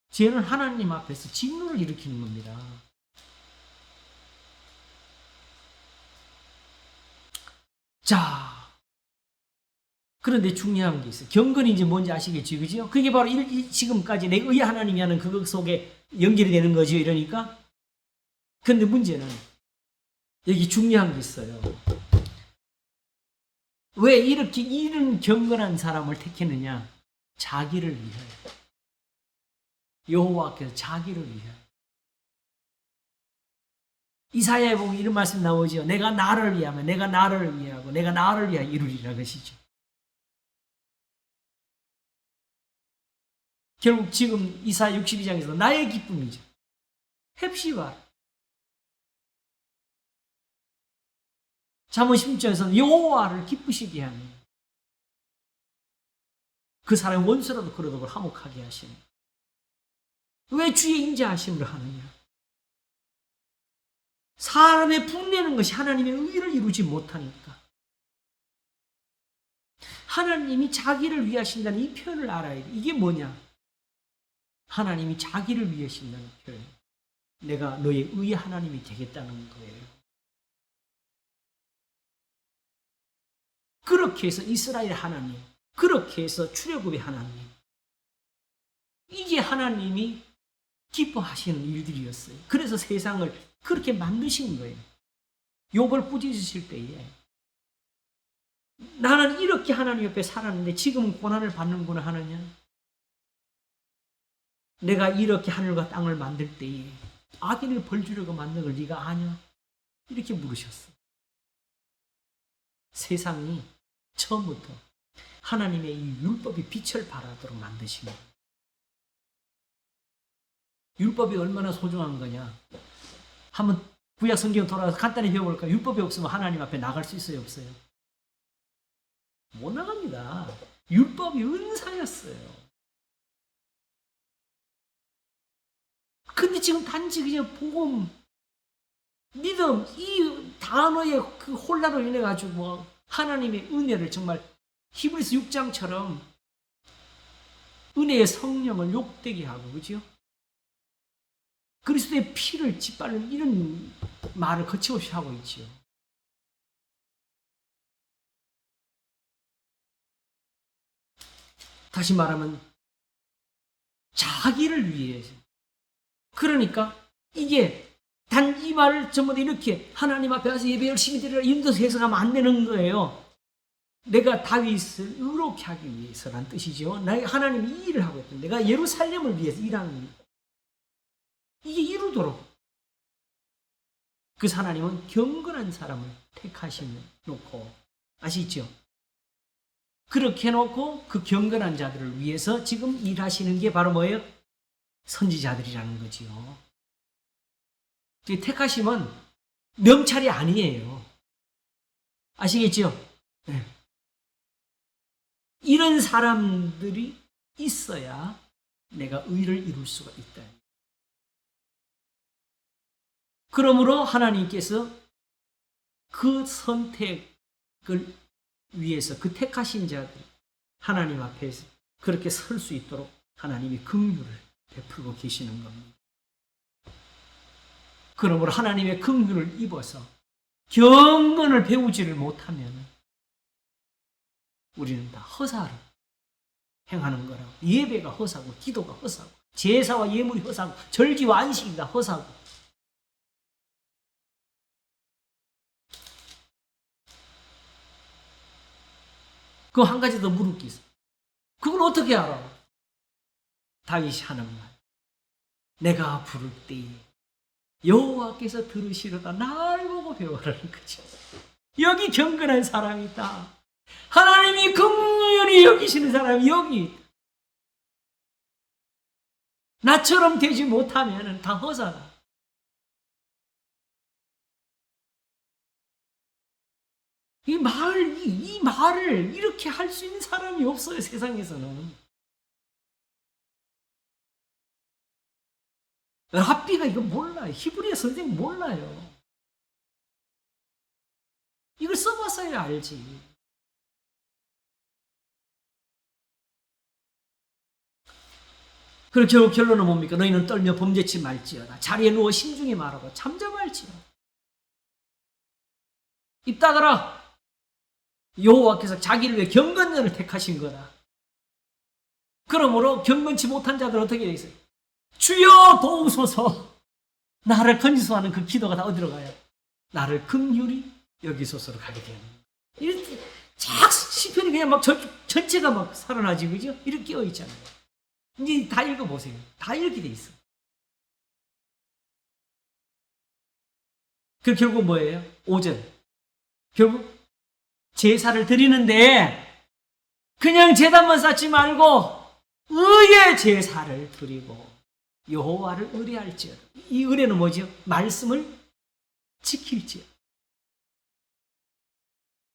죄는 하나님 앞에서 진노를 일으키는 겁니다. 자, 그런데 중요한 게 있어요. 경건이 이제 뭔지 아시겠죠? 그죠? 그게 바로 지금까지 내 의 하나님이 하는 그것 속에 연결이 되는 거죠. 이러니까. 근데 문제는 여기 중요한 게 있어요. 왜 이렇게 이런 경건한 사람을 택했느냐? 자기를 위하여. 여호와께서 자기를 위하여. 이사야에 보면 이런 말씀 나오죠. 내가 나를 위하면 내가 나를 위하고 내가 나를 위하여 이루리라 것이죠. 결국 지금 이사야 62장에서 나의 기쁨이죠. 헵시바. 잠언 16장에서는 여호와를 기쁘시게 하는, 그 사람의 원수라도 그러도록 화목하게 하시는. 왜 주의 인자하심을 하느냐? 사람의 분내는 것이 하나님의 의를 이루지 못하니까. 하나님이 자기를 위하신다는 이 표현을 알아야 돼. 이게 뭐냐? 하나님이 자기를 위하신다는 표현. 내가 너의 의의 하나님이 되겠다는 거예요. 그렇게 해서 이스라엘 하나님, 그렇게 해서 출애굽의 하나님, 이게 하나님이 기뻐하시는 일들이었어요. 그래서 세상을 그렇게 만드신 거예요. 욥을 꾸짖으실 때에 나는 이렇게 하나님 옆에 살았는데 지금은 고난을 받는구나 하느냐? 내가 이렇게 하늘과 땅을 만들 때에 악인을 벌주려고 만든 걸 네가 아냐? 이렇게 물으셨어. 세상이 처음부터 하나님의 이 율법이 빛을 발하도록 만드신 거예요. 율법이 얼마나 소중한 거냐? 한번 구약 성경 돌아가서 간단히 배워볼까요? 율법이 없으면 하나님 앞에 나갈 수 있어요, 없어요? 못 나갑니다. 율법이 은사였어요. 근데 지금 단지 그냥 복음, 믿음, 이 단어의 그 혼란으로 인해 가지고 하나님의 은혜를 정말 히브리서 6장처럼 은혜의 성령을 욕되게 하고, 그죠? 그리스도의 피를 짓밟는 이런 말을 거침없이 하고 있지요. 다시 말하면 자기를 위해서. 그러니까 이게 단 이 말을 전부 다 이렇게 하나님 앞에 가서 예배 열심히 드리라 인도서 해석하면 안 되는 거예요. 내가 다윗을 의롭게 하기 위해서란 뜻이죠. 하나님이 이 일을 하고 있다. 내가 예루살렘을 위해서 일하는 일. 이게 이루도록 그 하나님은 경건한 사람을 택하시는 놓고 아시죠? 그렇게 해놓고 그 경건한 자들을 위해서 지금 일하시는 게 바로 뭐예요? 선지자들이라는 거지요. 택하심은 명찰이 아니에요. 아시겠죠? 네. 이런 사람들이 있어야 내가 의를 이룰 수가 있다. 그러므로 하나님께서 그 선택을 위해서 그 택하신 자들 하나님 앞에서 그렇게 설 수 있도록 하나님이 긍휼을 베풀고 계시는 겁니다. 그러므로 하나님의 긍휼을 입어서 경건을 배우지를 못하면 우리는 다 허사를 행하는 거라고. 예배가 허사고 기도가 허사고 제사와 예물이 허사고 절기와 안식이 다 허사고. 그 한 가지 더 물을 게 있어. 그걸 어떻게 알아? 다윗이 하는 말. 내가 부를 때에 여호와께서 들으시려다 날 보고 배워라는 거죠. 여기 경건한 사람이 있다. 하나님이 긍휼히 여기시는 사람이 여기 있다. 나처럼 되지 못하면 다 허사다. 이 말을 이렇게 할 수 있는 사람이 없어요, 세상에서는. 랍비가 이거 몰라요. 히브리어 선생님 몰라요. 이걸 써봤어야 알지. 그리고 결국 결론은 뭡니까? 너희는 떨며 범죄치 말지어다. 자리에 누워 신중히 말하고 잠잠할지어다. 입 닫아라. 여호와께서 자기를 위해 경건자를 택하신 거다. 그러므로 경건치 못한 자들 어떻게 되어 있어요? 주여 도우소서. 나를 건지소하는 그 기도가 다 어디로 가요? 나를 긍휼히 여기소서로 가게 되는 거예요. 이렇게 쫙 시편이 그냥 막 전체가 막 살아나지, 그죠? 이렇게 끼어 있잖아요. 이제 다 읽어보세요. 다 이렇게 돼 있어. 그 결국 뭐예요? 5절. 결국 제사를 드리는데 그냥 제단만 쌓지 말고 의의 제사를 드리고 여호와를 의뢰할지어다. 이 의뢰는 뭐죠? 말씀을 지킬지어다.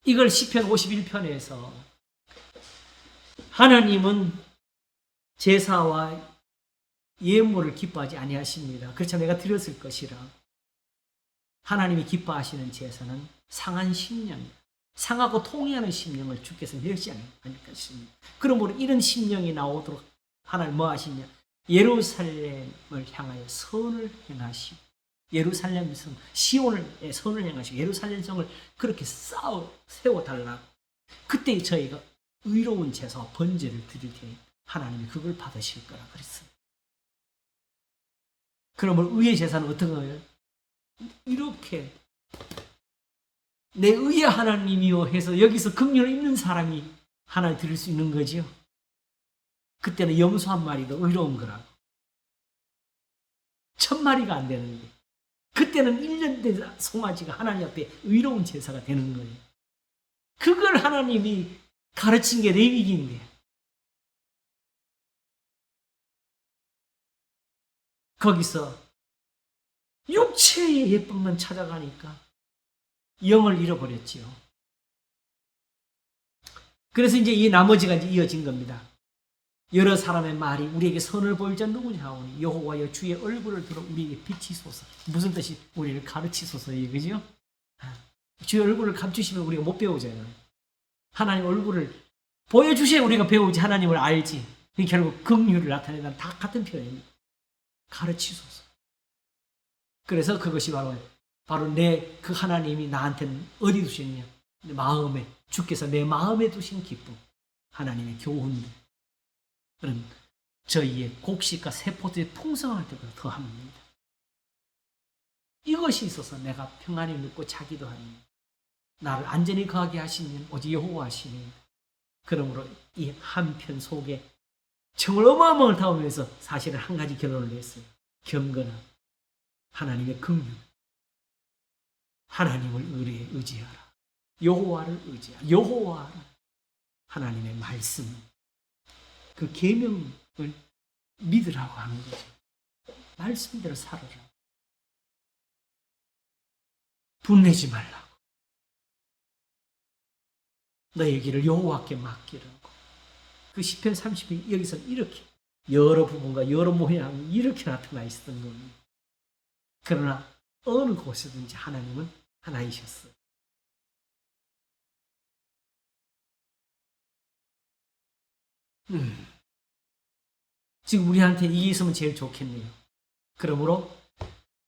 이걸 시편 51편에서 하나님은 제사와 예물을 기뻐하지 아니하십니다. 그렇죠. 내가 드렸을 것이라. 하나님이 기뻐하시는 제사는 상한 심령이다. 상하고 통회하는 심령을 주께서 멸시 않을 것입니다. 그러므로 이런 심령이 나오도록 하나님 뭐 하시냐? 예루살렘을 향하여 선을 행하시고 예루살렘 성 시온의 선을 행하시고 예루살렘 성을 그렇게 세워달라고. 그때 저희가 의로운 제사와 번제를 드릴 테니 하나님이 그걸 받으실 거라 그랬어요. 그러면 의의 제사는 어떤 거예요? 이렇게 내 의의 하나님이요 해서 여기서 긍휼을 입는 사람이 하나 드릴 수 있는 거죠. 그때는 염소 한 마리도 의로운 거라고. 1000마리가 안 되는데 그때는 1년 된 송아지가 하나님 앞에 의로운 제사가 되는 거예요. 그걸 하나님이 가르친 게 레위기인데 거기서 육체의 예쁨만 찾아가니까 영을 잃어버렸지요. 그래서 이제 이 나머지가 이제 이어진 겁니다. 여러 사람의 말이 우리에게 선을 보일 자 누구냐 하오니 여호와여 주의 얼굴을 들어 우리에게 비치소서. 무슨 뜻이? 우리를 가르치소서예요. 그죠? 주의 얼굴을 감추시면 우리가 못 배우잖아요. 하나님 얼굴을 보여주셔야 우리가 배우지 하나님을 알지. 결국 긍휼을 나타내는 다 같은 표현입니다. 가르치소서. 그래서 그것이 바로 내 그 하나님이 나한테는 어디 두셨냐? 내 마음에, 주께서 내 마음에 두신 기쁨, 하나님의 교훈들, 그런 저희의 곡식과 세포들이 풍성할 때보다 더합니다. 이것이 있어서 내가 평안히 눕고 자기도 하니 나를 안전히 거하게 하시는 오직 여호와시니. 그러므로 이 한편 속에 정말 어마어마한 타오면서 사실은 한 가지 결론을 냈어요. 경건함, 하나님의 긍휼, 하나님을 의지하라. 여호와를 의지하라. 여호와를 하나님의 말씀, 그 계명을 믿으라고 하는 거죠. 말씀대로 살아라. 분내지 말라고. 너의 길을 여호와께 맡기라고. 그 시편 30편 여기서 이렇게 여러 부분과 여러 모양이 이렇게 나타나 있었던 겁니다. 그러나 어느 곳에든지 하나님은 하나이셨어요. 지금 우리한테 이게 있으면 제일 좋겠네요. 그러므로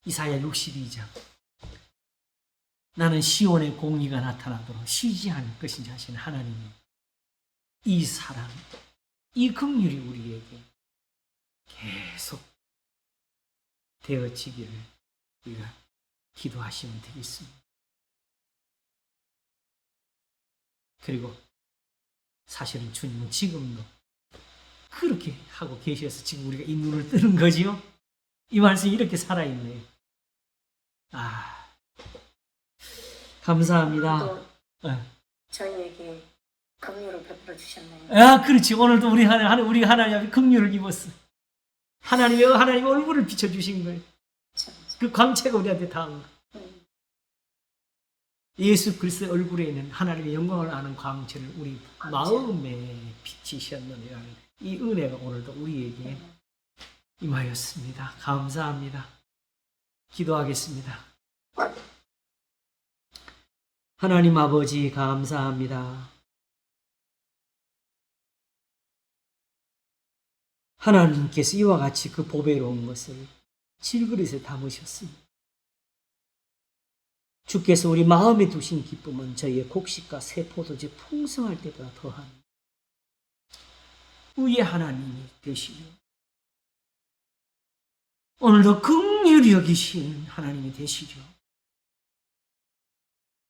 이사야 62장 나는 시온의 공의가 나타나도록 쉬지 않을 것인지 하시는 하나님의 이 사랑, 이 긍휼이 우리에게 계속 되어지기를 우리가 기도하시면 되겠습니다. 그리고 사실은 주님은 지금도 그렇게 하고 계셔서 지금 우리가 이 눈을 뜨는 거지요. 이 말씀이 이렇게 살아있네요. 감사합니다. 또 저희에게 긍휼을 베풀어 주셨네요. 그렇지. 오늘도 우리 하나님 앞에 긍휼을 입었어. 하나님의 얼굴을 비춰주신 거예요. 그 광채가 우리한테 닿은 거. 예수 그리스도의 얼굴에 있는 하나님의 영광을 아는 광채를 우리 마음에 비치셨느니라. 이 은혜가 오늘도 우리에게 임하였습니다. 감사합니다. 기도하겠습니다. 하나님 아버지 감사합니다. 하나님께서 이와 같이 그 보배로운 것을 질그릇에 담으셨습니다. 주께서 우리 마음에 두신 기쁨은 저희의 곡식과 새 포도주 풍성할 때보다 더한 의의 하나님이 되시려 오늘도 긍휼히 여기신 하나님이 되시려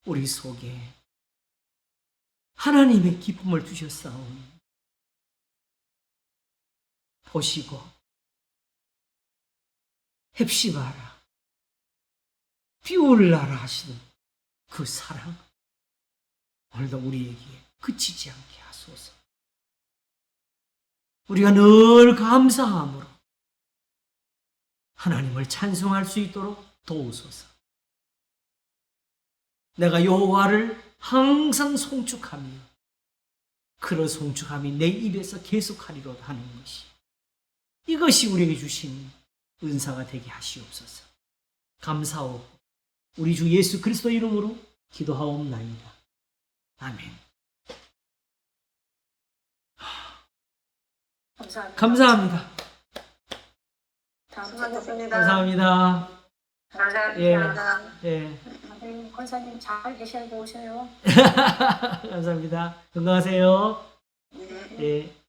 우리 속에 하나님의 기쁨을 두셨사오니 보시고 헵시바라 비올라라 하시는 그 사랑 오늘도 우리에게 그치지 않게 하소서. 우리가 늘 감사함으로 하나님을 찬송할 수 있도록 도우소서. 내가 여호와를 항상 송축하며 그런 송축함이 내 입에서 계속하리로다 하는 것이 이것이 우리에게 주신 은사가 되게 하시옵소서. 감사하고 우리 주 예수 그리스도 이름으로 기도하옵나이다. 아멘. 감사합니다. 수고하셨습니다. 감사합니다. 감사합니다. 예. 권사님 잘 계시고 오세요. 감사합니다. 건강하세요. 네. 예.